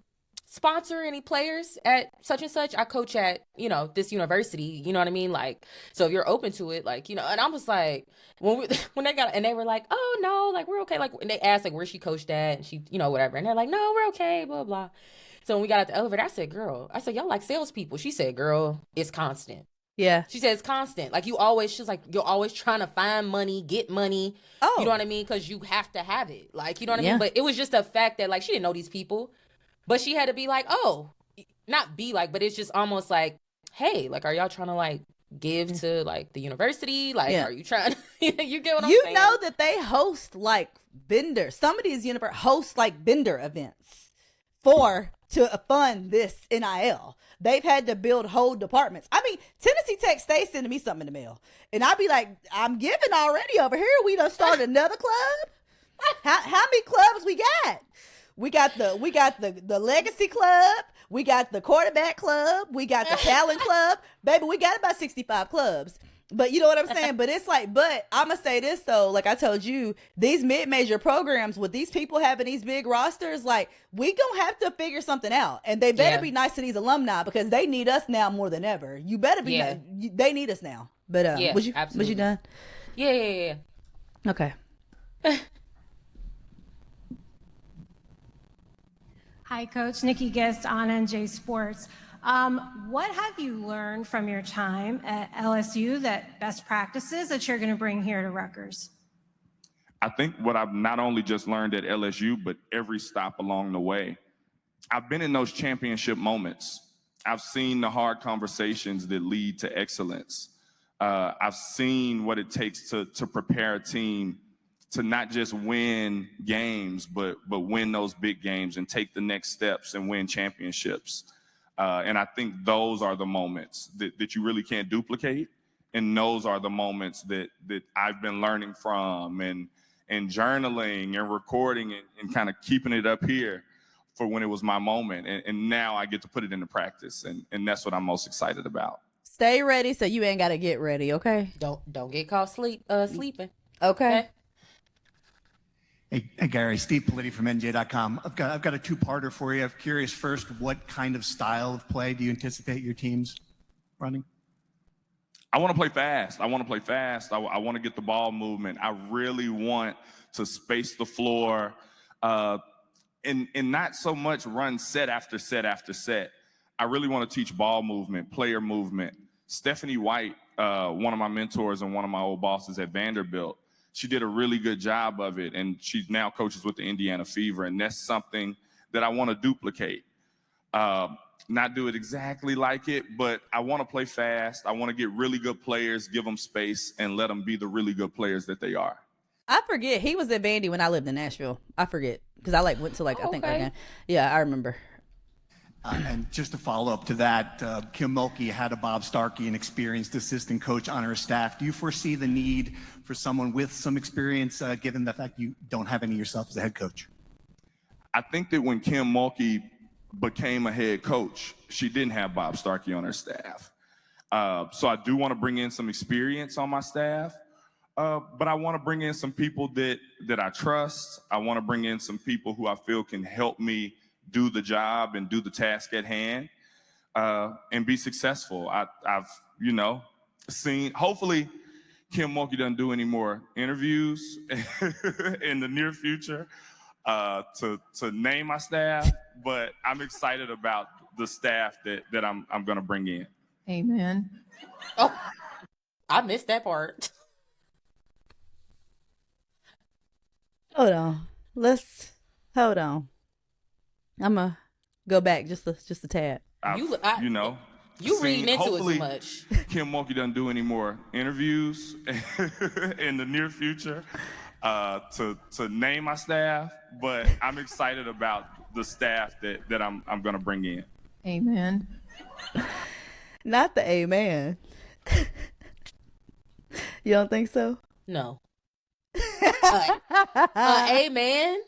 [SPEAKER 2] sponsor any players at such and such? I coach at, you know, this university, you know what I mean? Like, so if you're open to it, like, you know. And I was like, when they were like, oh no, like, we're okay. Like, and they asked like where she coached at, and she, you know, whatever. And they're like, no, we're okay, blah blah. So when we got out the elevator, I said, y'all like salespeople. She said, girl, it's constant.
[SPEAKER 1] Yeah.
[SPEAKER 2] She said it's constant. Like, she's like, you're always trying to find money, get money.
[SPEAKER 1] Oh.
[SPEAKER 2] You know what I mean? Because you have to have it. Like, you know what I mean? But it was just the fact that, like, she didn't know these people. But she had to be like, oh, not be like, but it's just almost like, hey, like, are y'all trying to, like, give to, like, the university? Like, are you trying to, you get what I'm saying?
[SPEAKER 1] You know that they host, like, vendors. Some of these universities host, like, vendor events to fund this NIL. They've had to build whole departments. I mean, Tennessee Tech State sending me something in the mail. And I'd be like, I'm giving already over here. We done started another club. How many clubs we got? We got the Legacy Club. We got the Quarterback Club. We got the Talent Club. Baby, we got about 65 clubs. But you know what I'm saying? But it's like, but I'm going to say this though, like I told you, these mid-major programs with these people having these big rosters, like, we going to have to figure something out. And they better be nice to these alumni, because they need us now more than ever. You better be, they need us now. But was you done?
[SPEAKER 2] Yeah.
[SPEAKER 1] Okay.
[SPEAKER 7] Hi, Coach. Nikki Guest on NJ Sports. What have you learned from your time at LSU, that best practices that you're going to bring here to Rutgers?
[SPEAKER 3] I think what I've not only just learned at LSU, but every stop along the way, I've been in those championship moments. I've seen the hard conversations that lead to excellence. I've seen what it takes to prepare a team to not just win games, but win those big games and take the next steps and win championships. And I think those are the moments that you really can't duplicate. And those are the moments that I've been learning from and journaling and recording and kind of keeping it up here for when it was my moment. And now I get to put it into practice. And that's what I'm most excited about.
[SPEAKER 1] Stay ready so you ain't got to get ready, okay?
[SPEAKER 2] Don't get caught sleeping.
[SPEAKER 1] Okay.
[SPEAKER 8] Hey, Gary, Steve Politti from NJ.com. I've got a two-parter for you. I'm curious first, what kind of style of play do you anticipate your teams running?
[SPEAKER 3] I want to play fast. I want to get the ball movement. I really want to space the floor and not so much run set after set after set. I really want to teach ball movement, player movement. Stephanie White, one of my mentors and one of my old bosses at Vanderbilt, she did a really good job of it, and she now coaches with the Indiana Fever, and that's something that I want to duplicate. Not do it exactly like it, but I want to play fast. I want to get really good players, give them space, and let them be the really good players that they are.
[SPEAKER 1] I forget. He was at Vandy when I lived in Nashville. I forget, because I went to I think again. Yeah, I remember.
[SPEAKER 8] And just to follow up to that, Kim Mulkey had a Bob Starkey, an experienced assistant coach, on her staff. Do you foresee the need for someone with some experience, given the fact you don't have any yourself as a head coach?
[SPEAKER 3] I think that when Kim Mulkey became a head coach, she didn't have Bob Starkey on her staff. So I do want to bring in some experience on my staff, but I want to bring in some people that I trust. I want to bring in some people who I feel can help me do the job and do the task at hand, and be successful. I've seen, hopefully Kim Mulkey doesn't do any more interviews in the near future to name my staff, but I'm excited about the staff that I'm going to bring in.
[SPEAKER 9] Amen.
[SPEAKER 2] Oh, I missed that part.
[SPEAKER 1] Hold on. Hold on. I'm going to go back just a tad.
[SPEAKER 2] You
[SPEAKER 3] seen-
[SPEAKER 2] reading into it
[SPEAKER 3] hopefully
[SPEAKER 2] too much.
[SPEAKER 3] Kim Mulkey doesn't do any more interviews in the near future to name my staff, but I'm excited about the staff that I'm going to bring in.
[SPEAKER 9] Amen.
[SPEAKER 1] Not the amen. You don't think so?
[SPEAKER 2] No. Amen.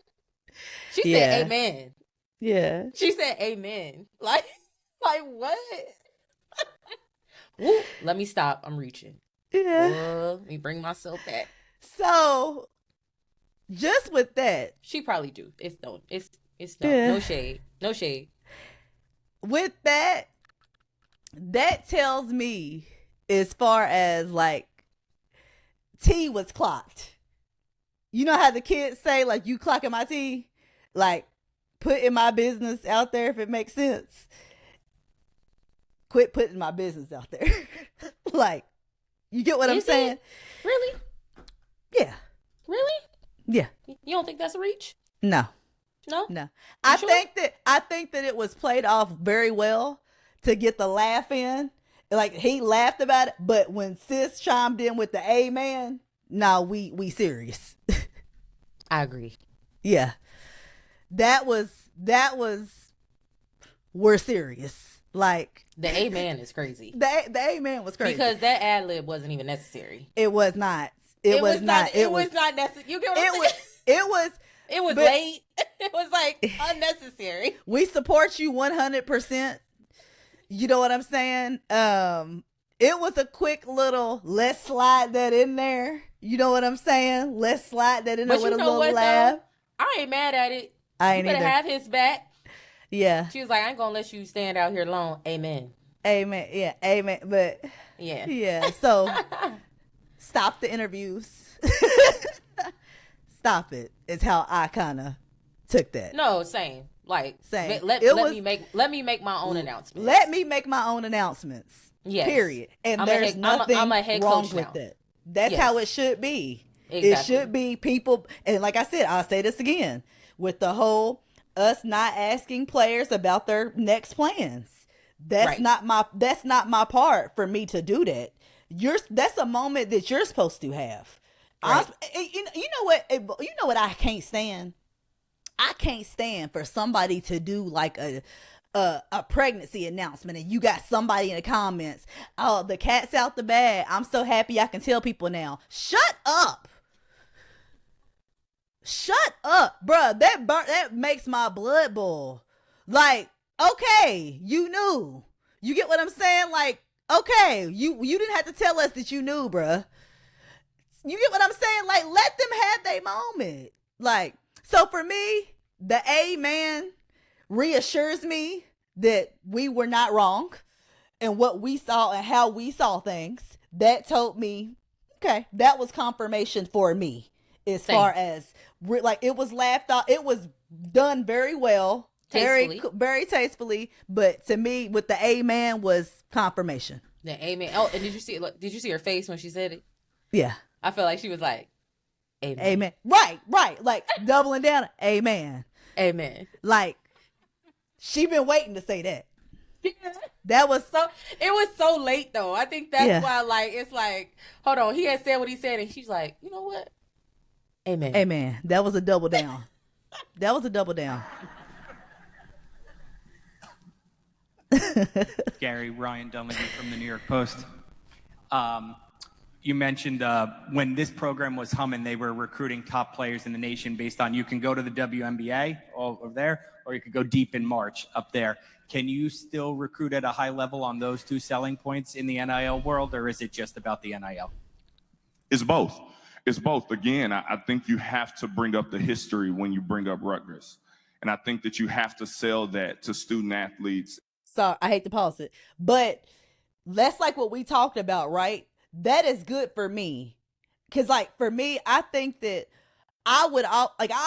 [SPEAKER 2] She said amen.
[SPEAKER 1] Yeah.
[SPEAKER 2] She said amen. Like what? Woo, let me stop. I'm reaching.
[SPEAKER 1] Yeah.
[SPEAKER 2] Let me bring myself back.
[SPEAKER 1] So, just with that,
[SPEAKER 2] She probably do. It's no.
[SPEAKER 1] Yeah.
[SPEAKER 2] No shade. No shade.
[SPEAKER 1] with that tells me as far as like T was clocked. You know how the kids say, like, you clocking my T? Like, putting my business out there if it makes sense. Quit putting my business out there. Like, you get what I'm
[SPEAKER 2] Is
[SPEAKER 1] saying?
[SPEAKER 2] it? Really?
[SPEAKER 1] Yeah.
[SPEAKER 2] Really?
[SPEAKER 1] Yeah.
[SPEAKER 2] You don't think that's a reach?
[SPEAKER 1] No.
[SPEAKER 2] No?
[SPEAKER 1] No. I
[SPEAKER 2] sure?
[SPEAKER 1] think that it was played off very well to get the laugh in. Like, he laughed about it, but when sis chimed in with the amen, no, we serious.
[SPEAKER 2] I agree.
[SPEAKER 1] Yeah. That was we're serious. Like,
[SPEAKER 2] The amen is crazy.
[SPEAKER 1] the amen was crazy.
[SPEAKER 2] Because that ad lib wasn't even necessary.
[SPEAKER 1] it was not. It was not.
[SPEAKER 2] It was not necessary. You get what I'm saying?
[SPEAKER 1] It was
[SPEAKER 2] It was late. It was like unnecessary.
[SPEAKER 1] we support you 100%. You know what I'm saying? It was a quick little, let's slide that in there. You know what I'm saying? Let's slide that in there
[SPEAKER 2] But
[SPEAKER 1] with
[SPEAKER 2] you
[SPEAKER 1] a
[SPEAKER 2] know
[SPEAKER 1] little
[SPEAKER 2] what,
[SPEAKER 1] laugh.
[SPEAKER 2] though? I ain't mad at it.
[SPEAKER 1] I
[SPEAKER 2] You
[SPEAKER 1] ain't
[SPEAKER 2] better
[SPEAKER 1] either.
[SPEAKER 2] have his back.
[SPEAKER 1] Yeah.
[SPEAKER 2] She was like, I ain't gonna let you stand out here alone. Amen.
[SPEAKER 1] Amen. Yeah. Amen. But
[SPEAKER 2] Yeah.
[SPEAKER 1] yeah. So stop the interviews. Stop it. Is how I kind of took that.
[SPEAKER 2] No, same. Like
[SPEAKER 1] Same.
[SPEAKER 2] Let
[SPEAKER 1] It
[SPEAKER 2] me make my own announcement.
[SPEAKER 1] Let me make my own announcements.
[SPEAKER 2] Yes.
[SPEAKER 1] Period. And
[SPEAKER 2] I'm a
[SPEAKER 1] there's
[SPEAKER 2] head- I'm a-
[SPEAKER 1] nothing
[SPEAKER 2] I'm a head
[SPEAKER 1] wrong
[SPEAKER 2] coach
[SPEAKER 1] with
[SPEAKER 2] now.
[SPEAKER 1] that. That's
[SPEAKER 2] Yes.
[SPEAKER 1] how it should be.
[SPEAKER 2] Exactly.
[SPEAKER 1] It should be people. And like I said, I'll say this again with the whole us not asking players about their next plans. That's
[SPEAKER 2] Right.
[SPEAKER 1] that's not my part for me to do that. That's a moment that you're supposed to have.
[SPEAKER 2] Right.
[SPEAKER 1] You know what I can't stand? I can't stand for somebody to do like a pregnancy announcement and you got somebody in the comments, oh, the cat's out the bag. I'm so happy I can tell people now. Shut up. Shut up, bruh. That makes my blood boil. Like, okay, you knew. You get what I'm saying? Like, okay, you didn't have to tell us that you knew, bruh. You get what I'm saying? Like, let them have their moment. Like, so for me, the amen reassures me that we were not wrong and what we saw and how we saw things. That told me, okay, that was confirmation for me as
[SPEAKER 2] Same.
[SPEAKER 1] far as like it was laughed off. It was done very well,
[SPEAKER 2] Tastefully.
[SPEAKER 1] very tastefully. But to me, with the amen was confirmation.
[SPEAKER 2] The amen. Oh, and did you see her face when she said it?
[SPEAKER 1] Yeah.
[SPEAKER 2] I felt like she was like, amen.
[SPEAKER 1] Amen. Right. Like doubling down. Amen.
[SPEAKER 2] Amen.
[SPEAKER 1] Like she been waiting to say that. That was
[SPEAKER 2] So it was so late though. I think that's
[SPEAKER 1] Yeah.
[SPEAKER 2] why, like, it's like, hold on, he had said what he said, and she's like, you know what? Amen.
[SPEAKER 1] amen. That was a double down. That was a double down.
[SPEAKER 10] Gary, Ryan Dunleavy from the New York Post. You mentioned when this program was humming, they were recruiting top players in the nation based on you can go to the WNBA over there, or you could go deep in March up there. Can you still recruit at a high level on those two selling points in the NIL world, or is it just about the NIL?
[SPEAKER 3] It's both. It's both. Again, I think you have to bring up the history when you bring up Rutgers. And I think that you have to sell that to student athletes.
[SPEAKER 1] Sorry, I hate to pause it, but that's like what we talked about, right? That is good for me. Cause like for me, I think that I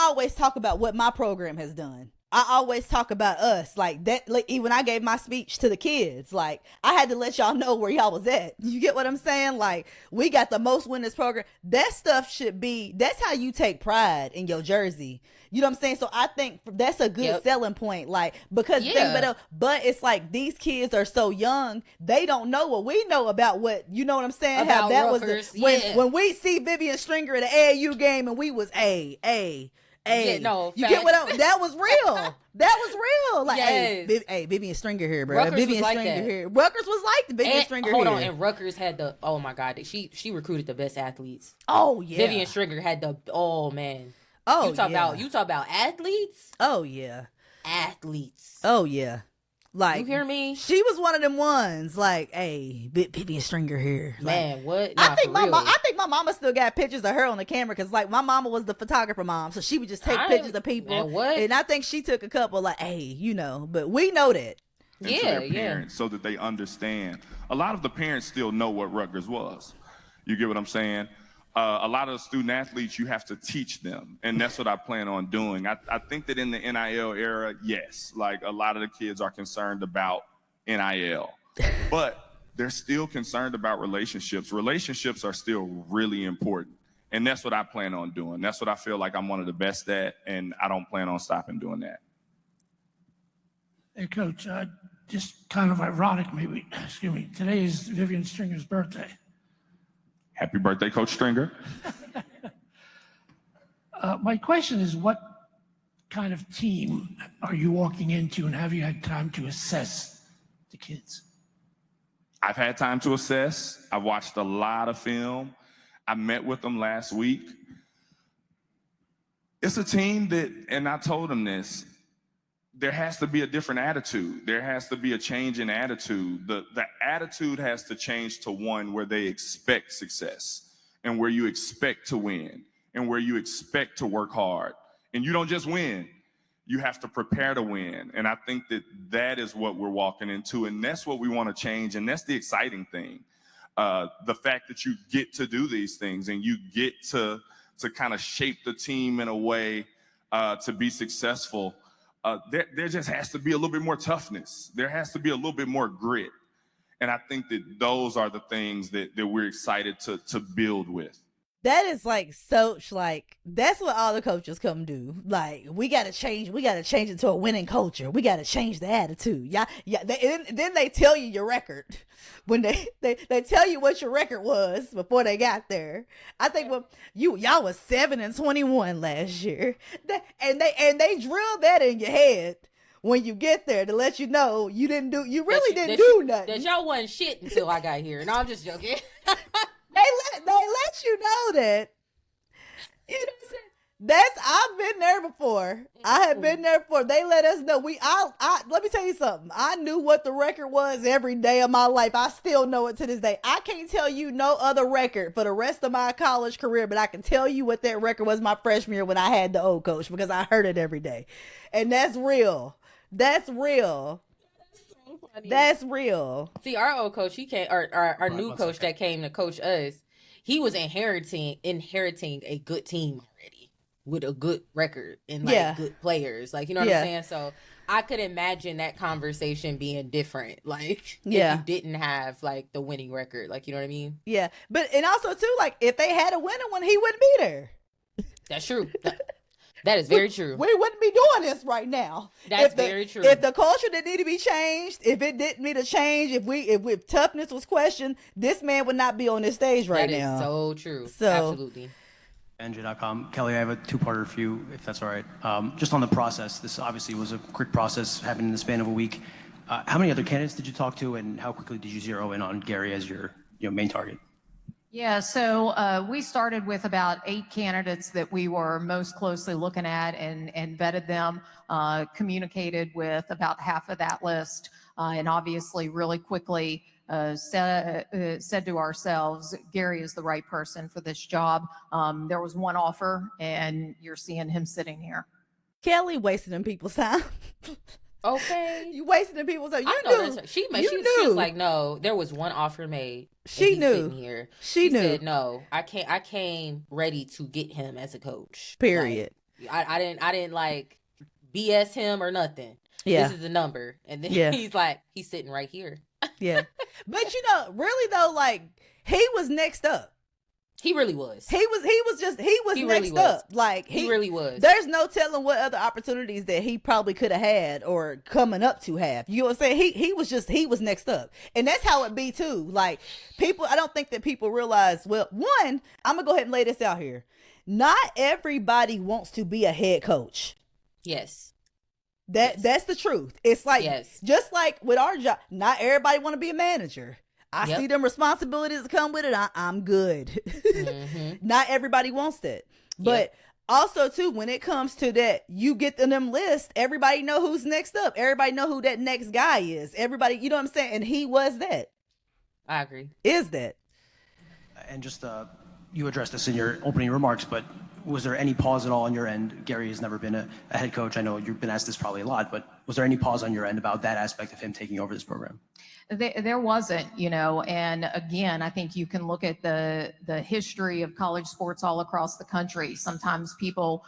[SPEAKER 1] always talk about what my program has done. I always talk about us like that. Like when I gave my speech to the kids, like I had to let y'all know where y'all was at. You get what I'm saying? Like we got the most winners program. That stuff should be. That's how you take pride in your jersey. You know what I'm saying? So I think that's a good selling point. Like because but it's like these kids are so young, they don't know what we know about what you know what I'm saying.
[SPEAKER 2] About
[SPEAKER 1] how that
[SPEAKER 2] Rutgers,
[SPEAKER 1] was when we see Vivian Stringer at an AAU game and we was
[SPEAKER 2] Yeah, no,
[SPEAKER 1] you get what
[SPEAKER 2] facts.
[SPEAKER 1] that was real. That was real. Like,
[SPEAKER 2] Yes.
[SPEAKER 1] hey, Vivian Stringer here, bro.
[SPEAKER 2] Rutgers
[SPEAKER 1] Vivian
[SPEAKER 2] was like
[SPEAKER 1] Stringer
[SPEAKER 2] that.
[SPEAKER 1] here. Rutgers was like the Vivian
[SPEAKER 2] And,
[SPEAKER 1] Stringer
[SPEAKER 2] hold
[SPEAKER 1] here.
[SPEAKER 2] on, and Rutgers had the oh my god, she recruited the best athletes.
[SPEAKER 1] Oh yeah.
[SPEAKER 2] Vivian Stringer had the man.
[SPEAKER 1] Oh
[SPEAKER 2] you talk about athletes.
[SPEAKER 1] Oh yeah.
[SPEAKER 2] Athletes.
[SPEAKER 1] Oh yeah. Like
[SPEAKER 2] You hear me?
[SPEAKER 1] She was one of them ones. Like, hey, Vivian Stringer here. Like,
[SPEAKER 2] Man, what?
[SPEAKER 1] I
[SPEAKER 2] Nah,
[SPEAKER 1] think
[SPEAKER 2] for real.
[SPEAKER 1] I think my mama still got pictures of her on the camera because like my mama was the photographer mom, so she would just take pictures of people.
[SPEAKER 2] Man, what?
[SPEAKER 1] And I think she took a couple. Like, hey, you know, but we know that.
[SPEAKER 3] and to their parents so that they understand. A lot of the parents still know what Rutgers was. You get what I'm saying? A lot of the student athletes, you have to teach them, and that's what I plan on doing. I think that in the NIL era, yes, like a lot of the kids are concerned about NIL, but they're still concerned about relationships. Relationships are still really important, and that's what I plan on doing. That's what I feel like I'm one of the best at, and I don't plan on stopping doing that.
[SPEAKER 9] Hey, Coach, just kind of ironic, maybe, excuse me, today is Vivian Stringer's birthday.
[SPEAKER 3] Happy birthday, Coach Stringer.
[SPEAKER 9] My question is, what kind of team are you walking into, and have you had time to assess the kids?
[SPEAKER 3] I've had time to assess. I've watched a lot of film. I met with them last week. It's a team that, and I told them this, there has to be a different attitude. There has to be a change in attitude. The attitude has to change to one where they expect success and where you expect to win and where you expect to work hard. And you don't just win. You have to prepare to win. And I think that is what we're walking into, and that's what we want to change, and that's the exciting thing. The fact that you get to do these things and you get to kind of shape the team in a way to be successful. There just has to be a little bit more toughness. There has to be a little bit more grit. And I think that those are the things that we're excited to build with.
[SPEAKER 1] That is like that's what all the coaches come do. Like we gotta change it to a winning culture. We gotta change the attitude. Yeah. Then they tell you your record when they tell you what your record was before they got there. I think y'all was 7-21 last year, and they drill that in your head when you get there to let you know you really didn't do nothing.
[SPEAKER 2] That y'all wasn't shit until I got here. No, I'm just joking.
[SPEAKER 1] They let you know that. You know what I'm saying? I've been there before. I have been there before. They let us know. Let me tell you something. I knew what the record was every day of my life. I still know it to this day. I can't tell you no other record for the rest of my college career, but I can tell you what that record was my freshman year when I had the old coach, because I heard it every day. And that's real. That's real. That's real.
[SPEAKER 2] See, our old coach, he came, or our new coach that came to coach us, he was inheriting a good team already with a good record and good players. Like, you know what I'm saying? So I could imagine that conversation being different. Like, if you didn't have like the winning record, like, you know what I mean?
[SPEAKER 1] Yeah. And also too, like if they had a winning one, he wouldn't be there.
[SPEAKER 2] That's true. That is very true.
[SPEAKER 1] We wouldn't be doing this right now.
[SPEAKER 2] That's very true.
[SPEAKER 1] If the culture didn't need to be changed, if it didn't need to change, if toughness was questioned, this man would not be on this stage right now.
[SPEAKER 2] That is so true.
[SPEAKER 1] So,
[SPEAKER 2] absolutely.
[SPEAKER 11] NJ.com. Kelly, I have a two-parter for you, if that's all right. Just on the process, this obviously was a quick process, happened in the span of a week. How many other candidates did you talk to, and how quickly did you zero in on Gary as your main target?
[SPEAKER 12] Yeah, so we started with about 8 candidates that we were most closely looking at and vetted them, communicated with about half of that list, and obviously really quickly said to ourselves, Gary is the right person for this job. There was one offer, and you're seeing him sitting here.
[SPEAKER 1] Kelly wasting them people's time.
[SPEAKER 2] Okay.
[SPEAKER 1] You wasting them people's time.
[SPEAKER 2] I know that's she was like, no, there was one offer made.
[SPEAKER 1] She knew.
[SPEAKER 2] Here.
[SPEAKER 1] She knew.
[SPEAKER 2] Said, no, I came ready to get him as a coach.
[SPEAKER 1] Period.
[SPEAKER 2] Like, I didn't like BS him or nothing.
[SPEAKER 1] Yeah.
[SPEAKER 2] This is the number. And then
[SPEAKER 1] Yeah.
[SPEAKER 2] he's like, he's sitting right here.
[SPEAKER 1] Yeah. But really though, like he was next up.
[SPEAKER 2] He really was.
[SPEAKER 1] He was
[SPEAKER 2] He
[SPEAKER 1] next
[SPEAKER 2] really was.
[SPEAKER 1] up. Like
[SPEAKER 2] He really was.
[SPEAKER 1] There's no telling what other opportunities that he probably could have had or coming up to have. You know what I'm saying? He was next up. And that's how it be too. Like people, I don't think that people realize, well, one, I'm gonna go ahead and lay this out here. Not everybody wants to be a head coach.
[SPEAKER 2] Yes.
[SPEAKER 1] That's the truth. It's like just like with our job, not everybody want to be a manager. I see them responsibilities that come with it. I'm good. Not everybody wants that. But also too, when it comes to that, you get in them lists, everybody know who's next up. Everybody know who that next guy is. Everybody, you know what I'm saying? And he was that.
[SPEAKER 2] I agree.
[SPEAKER 1] Is that.
[SPEAKER 11] And just you addressed this in your opening remarks, but was there any pause at all on your end? Gary has never been a head coach. I know you've been asked this probably a lot, but was there any pause on your end about that aspect of him taking over this program?
[SPEAKER 12] There wasn't, and again, I think you can look at the history of college sports all across the country. Sometimes people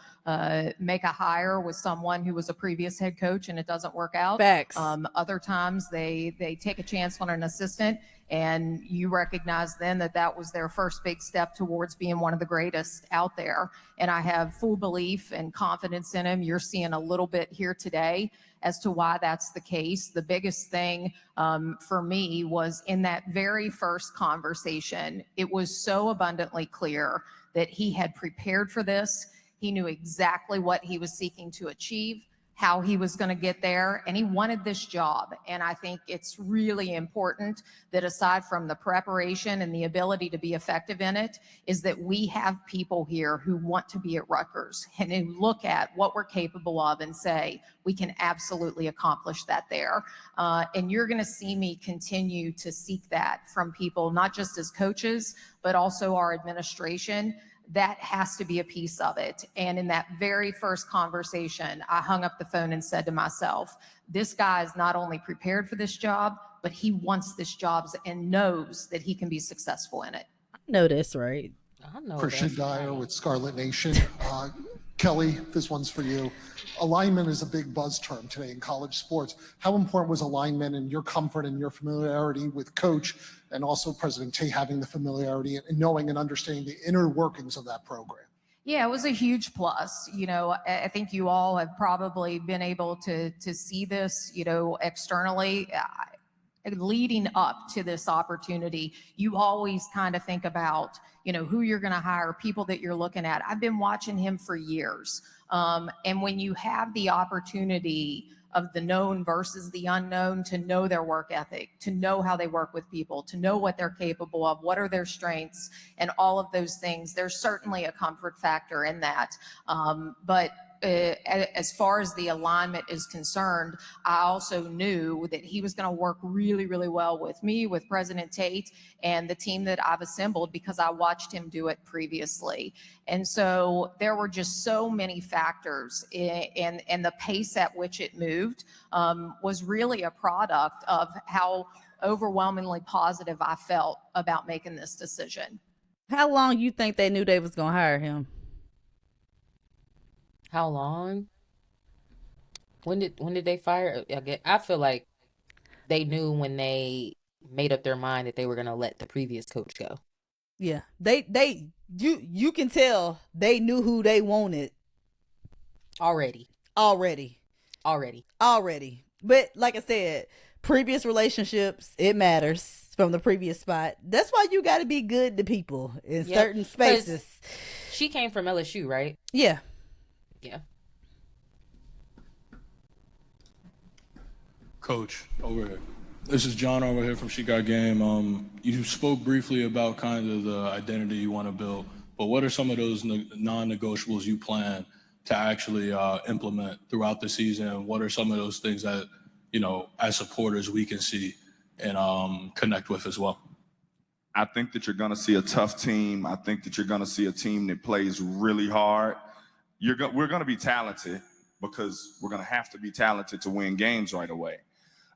[SPEAKER 12] make a hire with someone who was a previous head coach and it doesn't work out.
[SPEAKER 1] Facts.
[SPEAKER 12] Other times they take a chance on an assistant and you recognize then that was their first big step towards being one of the greatest out there. And I have full belief and confidence in him. You're seeing a little bit here today as to why that's the case. The biggest thing for me was in that very first conversation, it was so abundantly clear that he had prepared for this. He knew exactly what he was seeking to achieve, how he was going to get there, and he wanted this job. And I think it's really important that aside from the preparation and the ability to be effective in it, is that we have people here who want to be at Rutgers and who look at what we're capable of and say, we can absolutely accomplish that there. And you're going to see me continue to seek that from people, not just as coaches, but also our administration. That has to be a piece of it. And in that very first conversation, I hung up the phone and said to myself, this guy is not only prepared for this job, but he wants this job and knows that he can be successful in it.
[SPEAKER 1] I know that's right.
[SPEAKER 2] I know
[SPEAKER 13] Christian Dyer with Scarlet Nation. Kelly, this one's for you. Alignment is a big buzz term today in college sports. How important was alignment and your comfort and your familiarity with Coach and also President Tate having the familiarity and knowing and understanding the inner workings of that program?
[SPEAKER 12] Yeah, it was a huge plus. I think you all have probably been able to see this, externally. Leading up to this opportunity, you always kind of think about, who you're going to hire, people that you're looking at. I've been watching him for years. And when you have the opportunity of the known versus the unknown, to know their work ethic, to know how they work with people, to know what they're capable of, what are their strengths, and all of those things, there's certainly a comfort factor in that. But as far as the alignment is concerned, I also knew that he was going to work really, really well with me, with President Tate, and the team that I've assembled because I watched him do it previously. And so there were just so many factors, and the pace at which it moved was really a product of how overwhelmingly positive I felt about making this decision.
[SPEAKER 1] How long you think they knew they was going to hire him?
[SPEAKER 2] How long? When did they fire? I feel like they knew when they made up their mind that they were going to let the previous coach go.
[SPEAKER 1] Yeah, you can tell they knew who they wanted
[SPEAKER 2] already.
[SPEAKER 1] But like I said, previous relationships, it matters from the previous spot. That's why you got to be good to people in certain spaces.
[SPEAKER 2] She came from LSU, right?
[SPEAKER 1] Yeah.
[SPEAKER 2] Yeah.
[SPEAKER 14] Coach, over here. This is John over here from She Got Game. You spoke briefly about kind of the identity you want to build, but what are some of those non-negotiables you plan to actually implement throughout the season? What are some of those things that, as supporters, we can see and connect with as well?
[SPEAKER 3] I think that you're going to see a tough team. I think that you're going to see a team that plays really hard. We're going to be talented because we're going to have to be talented to win games right away.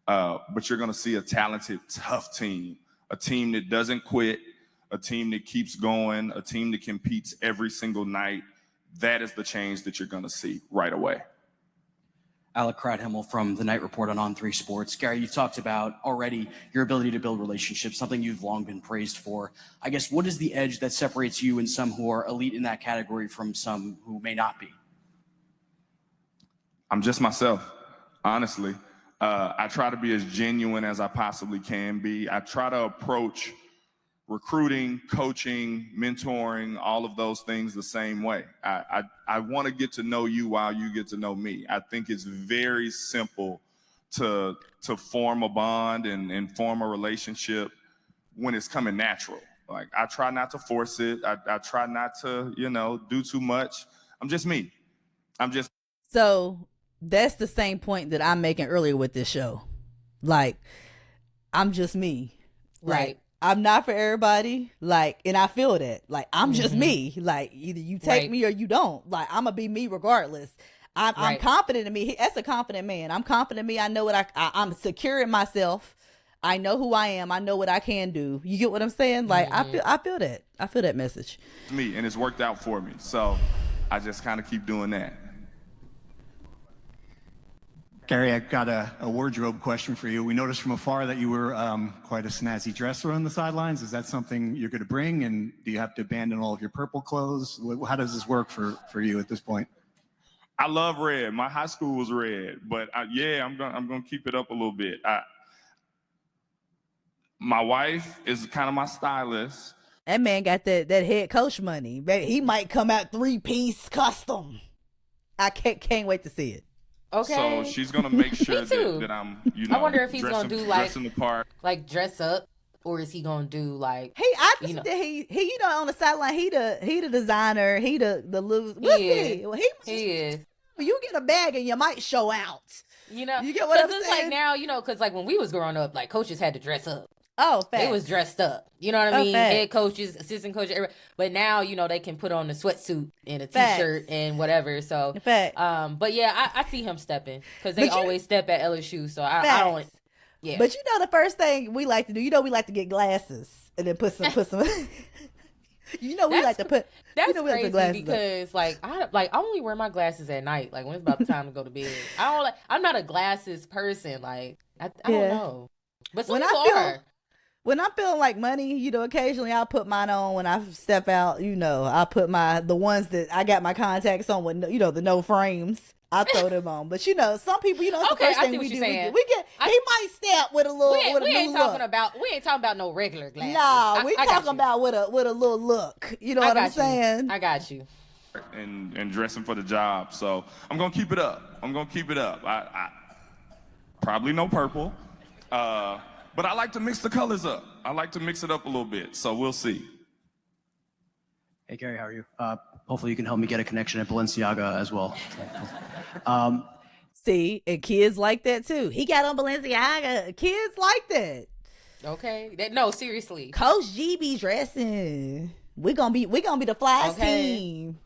[SPEAKER 3] But you're going to see a talented, tough team, a team that doesn't quit, a team that keeps going, a team that competes every single night. That is the change that you're going to see right away.
[SPEAKER 11] Alec Cradhimmel from the Night Report on On3 Sports. Gary, you talked about already your ability to build relationships, something you've long been praised for. I guess, what is the edge that separates you and some who are elite in that category from some who may not be?
[SPEAKER 3] I'm just myself, honestly. I try to be as genuine as I possibly can be. I try to approach recruiting, coaching, mentoring, all of those things the same way. I want to get to know you while you get to know me. I think it's very simple to form a bond and form a relationship when it's coming natural. Like, I try not to force it. I try not to, do too much. I'm just me.
[SPEAKER 1] So that's the same point that I'm making earlier with this show. Like, I'm just me.
[SPEAKER 2] Right.
[SPEAKER 1] Like, I'm not for everybody. Like, and I feel that. Like, I'm just me. Like, either you take me or you don't. Like, I'm gonna be me regardless. I'm confident in me. That's a confident man. I'm confident in me. I know what I'm secure in myself. I know who I am. I know what I can do. You get what I'm saying? Like, I feel that. I feel that message.
[SPEAKER 3] It's me, and it's worked out for me. So I just kind of keep doing that.
[SPEAKER 8] Gary, I've got a wardrobe question for you. We noticed from afar that you were quite a snazzy dresser on the sidelines. Is that something you're going to bring? And do you have to abandon all of your purple clothes? How does this work for you at this point?
[SPEAKER 3] I love red. My high school was red, but I'm gonna keep it up a little bit. My wife is kind of my stylist.
[SPEAKER 1] That man got that head coach money. He might come out 3-piece custom. I can't wait to see it.
[SPEAKER 2] Okay.
[SPEAKER 3] So she's gonna make sure that I'm,
[SPEAKER 2] I wonder if he's gonna do
[SPEAKER 3] dressing the part.
[SPEAKER 2] like dress up, or is he gonna do like
[SPEAKER 1] he on the sideline he the designer, he the lose.
[SPEAKER 2] He is.
[SPEAKER 1] You get a bag and you might show out.
[SPEAKER 2] You
[SPEAKER 1] get what I'm
[SPEAKER 2] it's
[SPEAKER 1] saying?
[SPEAKER 2] like now, because like when we was growing up, like coaches had to dress up.
[SPEAKER 1] Oh, facts.
[SPEAKER 2] They was dressed up. You know what I mean?
[SPEAKER 1] Facts.
[SPEAKER 2] Head coaches, assistant coaches, everybody. But now, they can put on a sweatsuit and a t-shirt and whatever. So, but yeah, I see him stepping because they always step at LSU. So I don't. Yeah.
[SPEAKER 1] But the first thing we like to do, we like to get glasses and then put some. We like to put.
[SPEAKER 2] That's
[SPEAKER 1] we
[SPEAKER 2] crazy
[SPEAKER 1] glasses
[SPEAKER 2] because I only wear my glasses at night. Like when it's about the time to go to bed. I'm not a glasses person. Like I don't know. But some people are.
[SPEAKER 1] When I'm feeling like money, occasionally I'll put mine on when I step out. I'll put the ones that I got my contacts on with, the no frames. I throw them on. But some people, it's the first thing we do. He might step with a little.
[SPEAKER 2] We ain't talking about no regular glasses.
[SPEAKER 1] No, we talking about with a little look. You know what I'm saying?
[SPEAKER 2] I got you.
[SPEAKER 3] And dressing for the job. So I'm gonna keep it up. I probably no purple. But I like to mix the colors up. I like to mix it up a little bit. So we'll see.
[SPEAKER 11] Hey, Gary, how are you? Hopefully you can help me get a connection at Balenciaga as well.
[SPEAKER 1] See, and kids like that too. He got on Balenciaga. Kids like that.
[SPEAKER 2] Okay. No, seriously.
[SPEAKER 1] Coach G be dressing. We gonna be the fly team.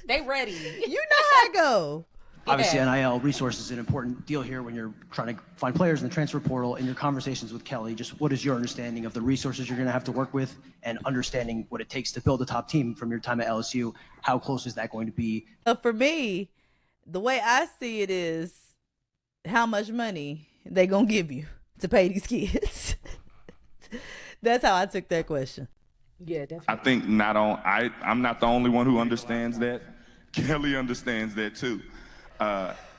[SPEAKER 2] They ready.
[SPEAKER 1] You know how it go.
[SPEAKER 11] Obviously, NIL resources is an important deal here when you're trying to find players in the transfer portal. In your conversations with Kelly, just what is your understanding of the resources you're going to have to work with and understanding what it takes to build a top team from your time at LSU? How close is that going to be?
[SPEAKER 1] For me, the way I see it is how much money they going to give you to pay these kids. That's how I took that question.
[SPEAKER 2] Yeah, definitely.
[SPEAKER 3] I think I'm not the only one who understands that. Kelly understands that too.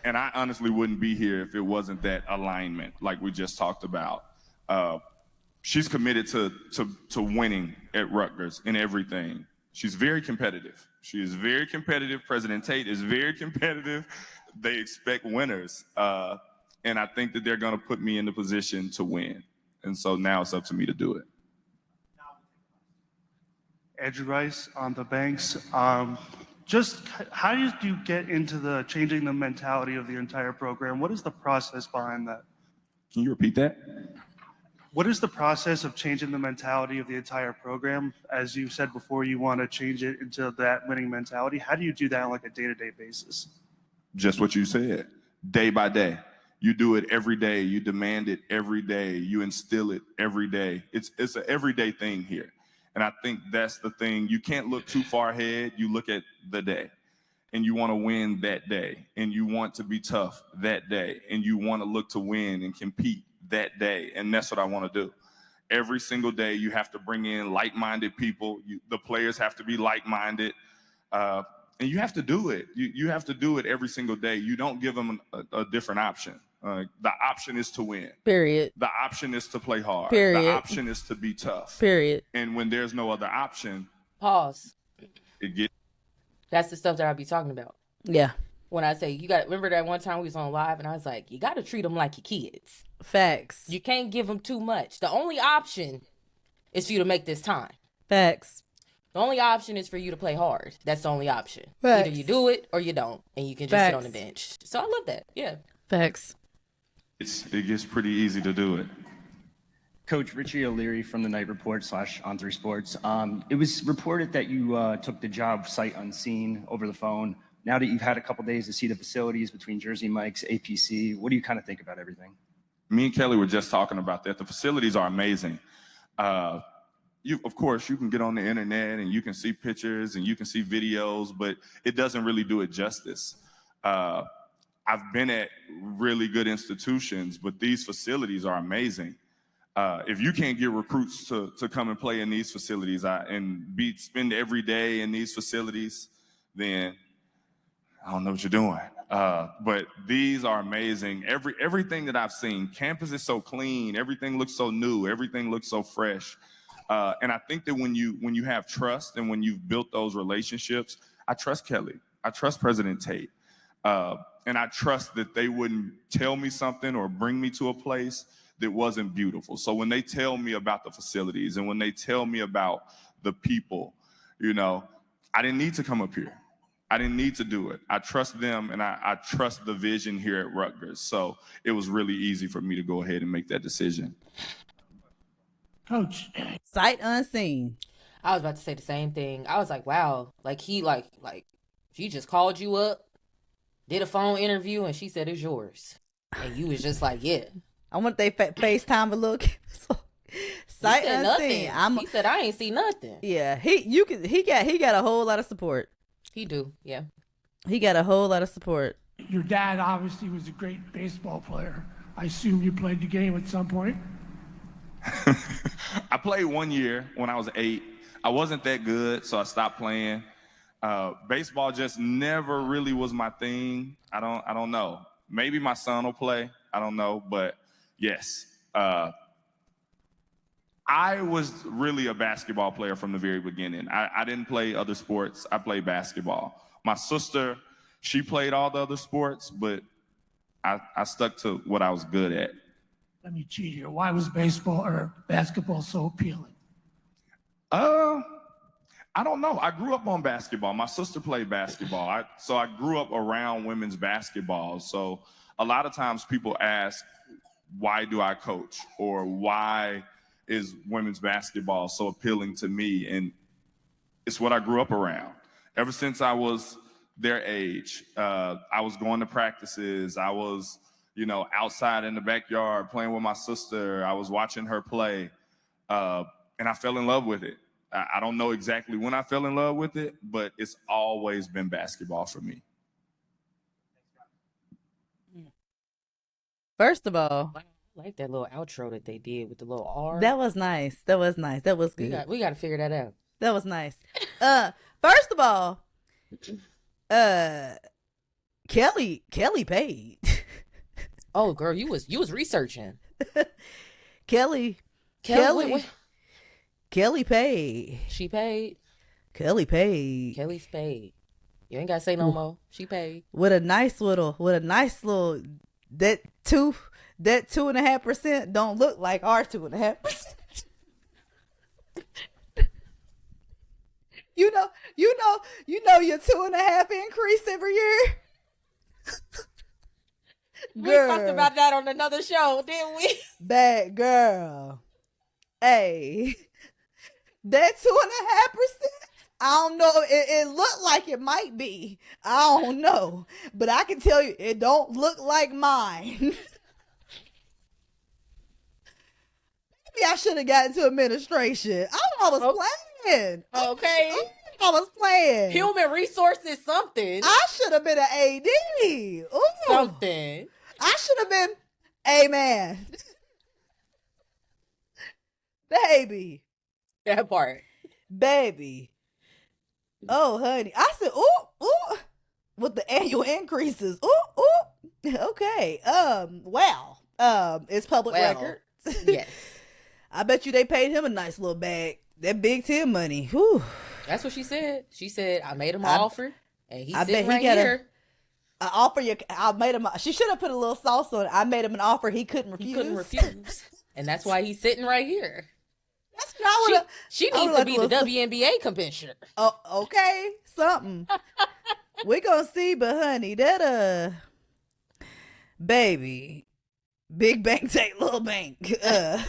[SPEAKER 3] And I honestly wouldn't be here if it wasn't that alignment like we just talked about. She's committed to winning at Rutgers in everything. She's very competitive. She is very competitive. President Tate is very competitive. They expect winners. And I think that they're going to put me in the position to win. And so now it's up to me to do it.
[SPEAKER 15] Andrew Rice on the Banks. Just how did you get into the changing the mentality of the entire program? What is the process behind that?
[SPEAKER 3] Can you repeat that?
[SPEAKER 15] What is the process of changing the mentality of the entire program? As you said before, you want to change it into that winning mentality. How do you do that on like a day-to-day basis?
[SPEAKER 3] Just what you said, day by day. You do it every day. You demand it every day. You instill it every day. It's an everyday thing here. And I think that's the thing. You can't look too far ahead. You look at the day. and you want to win that day, and you want to be tough that day, and you want to look to win and compete that day. And that's what I want to do. Every single day, you have to bring in like-minded people. The players have to be like-minded, and you have to do it. You have to do it every single day. You don't give them a different option. The option is to win.
[SPEAKER 1] Period.
[SPEAKER 3] The option is to play hard.
[SPEAKER 1] Period.
[SPEAKER 3] The option is to be tough.
[SPEAKER 1] Period.
[SPEAKER 3] And when there's no other option,
[SPEAKER 2] Pause.
[SPEAKER 3] it gets.
[SPEAKER 2] That's the stuff that I be talking about.
[SPEAKER 1] Yeah.
[SPEAKER 2] When I say remember that one time we was on live and I was like, you got to treat them like your kids.
[SPEAKER 1] Facts.
[SPEAKER 2] You can't give them too much. The only option is for you to make this time.
[SPEAKER 1] Facts.
[SPEAKER 2] The only option is for you to play hard. That's the only option.
[SPEAKER 1] Facts.
[SPEAKER 2] Either you do it or you don't, and you can just sit on the
[SPEAKER 1] Facts.
[SPEAKER 2] bench. So I love that. Yeah.
[SPEAKER 1] Facts.
[SPEAKER 3] It gets pretty easy to do it.
[SPEAKER 11] Coach Richie O'Leary from the Night Report / On3 Sports. It was reported that you took the job sight unseen over the phone. Now that you've had a couple days to see the facilities between Jersey Mike's, APC, what do you kind of think about everything?
[SPEAKER 3] Me and Kelly were just talking about that. The facilities are amazing. Of course, you can get on the internet and you can see pictures and you can see videos, but it doesn't really do it justice. I've been at really good institutions, but these facilities are amazing. If you can't get recruits to come and play in these facilities and spend every day in these facilities, then I don't know what you're doing. But these are amazing. Everything that I've seen, campus is so clean. Everything looks so new. Everything looks so fresh. And I think that when you have trust and when you've built those relationships, I trust Kelly. I trust President Tate. And I trust that they wouldn't tell me something or bring me to a place that wasn't beautiful. So when they tell me about the facilities and when they tell me about the people, I didn't need to come up here. I didn't need to do it. I trust them and I trust the vision here at Rutgers. So it was really easy for me to go ahead and make that decision.
[SPEAKER 9] Coach.
[SPEAKER 1] Sight unseen.
[SPEAKER 2] I was about to say the same thing. I was like, wow, she just called you up, did a phone interview, and she said it's yours. And you was just like, yeah.
[SPEAKER 1] I want they FaceTime a little. Sight unseen.
[SPEAKER 2] He said I ain't see nothing.
[SPEAKER 1] Yeah, he got a whole lot of support.
[SPEAKER 2] He do, yeah.
[SPEAKER 1] He got a whole lot of support.
[SPEAKER 9] Your dad obviously was a great baseball player. I assume you played the game at some point.
[SPEAKER 3] I played 1 year when I was 8. I wasn't that good, so I stopped playing. Baseball just never really was my thing. I don't know. Maybe my son will play. I don't know, but yes. I was really a basketball player from the very beginning. I didn't play other sports. I played basketball. My sister, she played all the other sports, but I stuck to what I was good at.
[SPEAKER 9] Let me cheat here. Why was baseball or basketball so appealing?
[SPEAKER 3] I don't know. I grew up on basketball. My sister played basketball. So I grew up around women's basketball. So a lot of times people ask, why do I coach? Or why is women's basketball so appealing to me? And it's what I grew up around. Ever since I was their age, I was going to practices. I was, outside in the backyard playing with my sister. I was watching her play, and I fell in love with it. I don't know exactly when I fell in love with it, but it's always been basketball for me.
[SPEAKER 1] First of all,
[SPEAKER 2] I like that little outro that they did with the little R.
[SPEAKER 1] that was nice. That was good.
[SPEAKER 2] We got to figure that out.
[SPEAKER 1] That was nice. First of all, Kelly paid.
[SPEAKER 2] Oh, girl, you was researching.
[SPEAKER 1] Kelly paid.
[SPEAKER 2] She paid.
[SPEAKER 1] Kelly paid.
[SPEAKER 2] Kelly's paid. You ain't gotta say no more. She paid.
[SPEAKER 1] With a nice little that 2.5% don't look like our 2.5%. You know your 2.5 increase every year.
[SPEAKER 2] We talked about that on another show, didn't we?
[SPEAKER 1] Bad girl. Hey, that 2.5%. I don't know. It looked like it might be. I don't know, but I can tell you, it don't look like mine. Maybe I should have gotten to administration. I was playing.
[SPEAKER 2] Okay.
[SPEAKER 1] I was playing.
[SPEAKER 2] Human resources, something.
[SPEAKER 1] I should have been an AD. Ooh.
[SPEAKER 2] Something.
[SPEAKER 1] I should have been a man. Baby.
[SPEAKER 2] That part.
[SPEAKER 1] Baby. Oh, honey. I said, ooh, ooh. With the annual increases. Ooh, ooh. Okay. Wow. It's public record.
[SPEAKER 2] Yes.
[SPEAKER 1] I bet you they paid him a nice little bag. That Big Ten money. Whew.
[SPEAKER 2] That's what she said. She said, I made him an offer, and he's
[SPEAKER 1] I
[SPEAKER 2] sitting
[SPEAKER 1] bet he
[SPEAKER 2] right
[SPEAKER 1] got
[SPEAKER 2] here.
[SPEAKER 1] I offer you. I made him. She should have put a little sauce on it. I made him an offer he couldn't refuse.
[SPEAKER 2] He couldn't refuse. And that's why he's sitting right here.
[SPEAKER 1] That's what I would.
[SPEAKER 2] She needs to be the WNBA commissioner.
[SPEAKER 1] Oh, okay. Something. We gonna see, but honey, that baby, big bank take little bank. I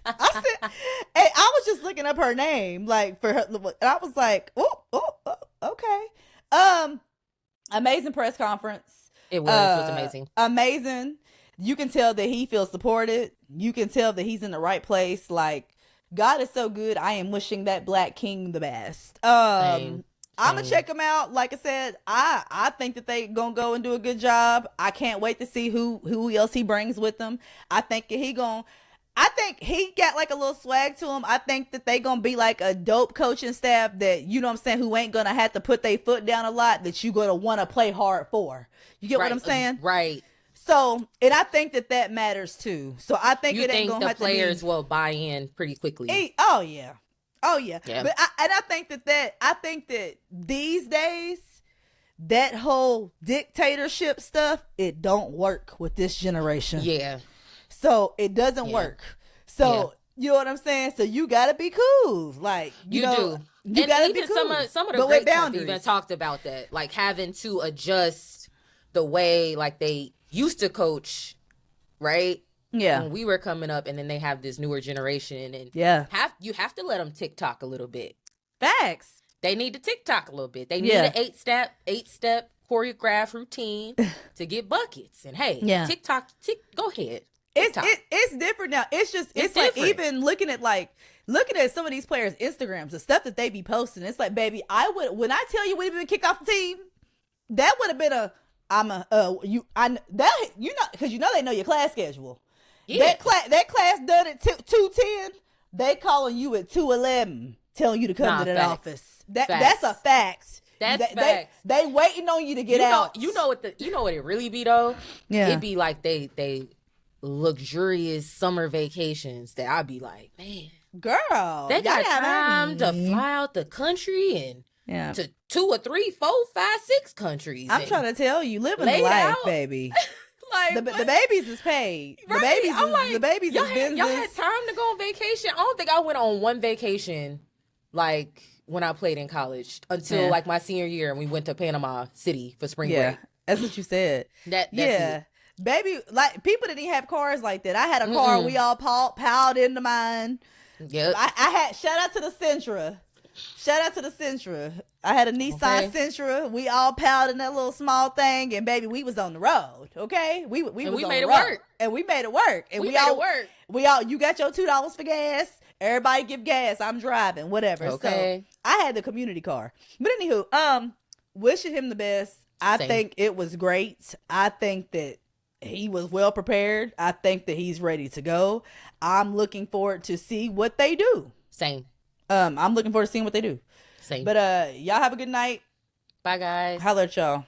[SPEAKER 1] said, hey, I was just looking up her name, like for her, and I was like, oh, okay. Amazing press conference.
[SPEAKER 2] It was amazing.
[SPEAKER 1] Amazing. You can tell that he feels supported. You can tell that he's in the right place. Like, God is so good. I am wishing that Black King the best. I'm gonna check him out. Like I said, I think that they gonna go and do a good job. I can't wait to see who else he brings with them. I think he got like a little swag to him. I think that they gonna be like a dope coaching staff that, you know what I'm saying, who ain't gonna have to put their foot down a lot, that you gonna want to play hard for. You get what I'm saying?
[SPEAKER 2] Right.
[SPEAKER 1] So, and I think that matters too. So I think
[SPEAKER 2] You
[SPEAKER 1] it ain't
[SPEAKER 2] think
[SPEAKER 1] gonna
[SPEAKER 2] the
[SPEAKER 1] have
[SPEAKER 2] players
[SPEAKER 1] to be,
[SPEAKER 2] will buy in pretty quickly?
[SPEAKER 1] Oh yeah.
[SPEAKER 2] Yeah.
[SPEAKER 1] But I think that these days, that whole dictatorship stuff, it don't work with this generation.
[SPEAKER 2] Yeah.
[SPEAKER 1] So it doesn't work. So you know what I'm saying? So you gotta be cool. Like you know,
[SPEAKER 2] do.
[SPEAKER 1] You
[SPEAKER 2] And
[SPEAKER 1] gotta
[SPEAKER 2] even
[SPEAKER 1] be cool.
[SPEAKER 2] some of the
[SPEAKER 1] but
[SPEAKER 2] great
[SPEAKER 1] with boundaries.
[SPEAKER 2] even talked about that, like having to adjust the way like they used to coach, right?
[SPEAKER 1] Yeah.
[SPEAKER 2] When we were coming up, and then they have this newer generation, and you have to let them TikTok a little bit.
[SPEAKER 1] Facts.
[SPEAKER 2] They need to TikTok a little bit. They need an eight step choreographed routine to get buckets. And hey, TikTok, go ahead.
[SPEAKER 1] It's different now. It's like
[SPEAKER 2] different.
[SPEAKER 1] even looking at some of these players' Instagrams, the stuff that they be posting. It's like, baby, when I tell you we've been kicked off the team, that would have been because you know they know your class schedule. Yeah. That class done at 2:10. They calling you at 2:11, telling you to come to that office. That's a fact.
[SPEAKER 2] That's facts.
[SPEAKER 1] They waiting on you to get out.
[SPEAKER 2] You know what it really be though?
[SPEAKER 1] Yeah.
[SPEAKER 2] It'd be like they luxurious summer vacations that I'd be like, man,
[SPEAKER 1] girl,
[SPEAKER 2] they got time to fly out the country and to 2 or 3, 4, 5, 6 countries.
[SPEAKER 1] I'm trying to tell you, living the life,
[SPEAKER 2] out.
[SPEAKER 1] baby.
[SPEAKER 2] Like
[SPEAKER 1] the babies is paid.
[SPEAKER 2] Right?
[SPEAKER 1] The babies is business.
[SPEAKER 2] Y'all had time to go on vacation. I don't think I went on one vacation like when I played in college until like my senior year, and we went to Panama City for spring break.
[SPEAKER 1] That's what you said.
[SPEAKER 2] That's it.
[SPEAKER 1] Baby, like people didn't have cars like that. I had a car. We all piled into mine.
[SPEAKER 2] Yep.
[SPEAKER 1] I had shout out to the Sentra. I had a Nissan Sentra. We all piled in that little small thing, and baby, we was on the road. Okay, we
[SPEAKER 2] made it work,
[SPEAKER 1] and we made it work, and we all you got your $2 for gas. Everybody give gas. I'm driving, whatever.
[SPEAKER 2] Okay.
[SPEAKER 1] So I had the community car, but anywho, wishing him the best. I think it was great. I think that he was well prepared. I think that he's ready to go. I'm looking forward to see what they do.
[SPEAKER 2] Same.
[SPEAKER 1] I'm looking forward to seeing what they do.
[SPEAKER 2] Same.
[SPEAKER 1] But y'all have a good night.
[SPEAKER 2] Bye, guys.
[SPEAKER 1] Holler at y'all.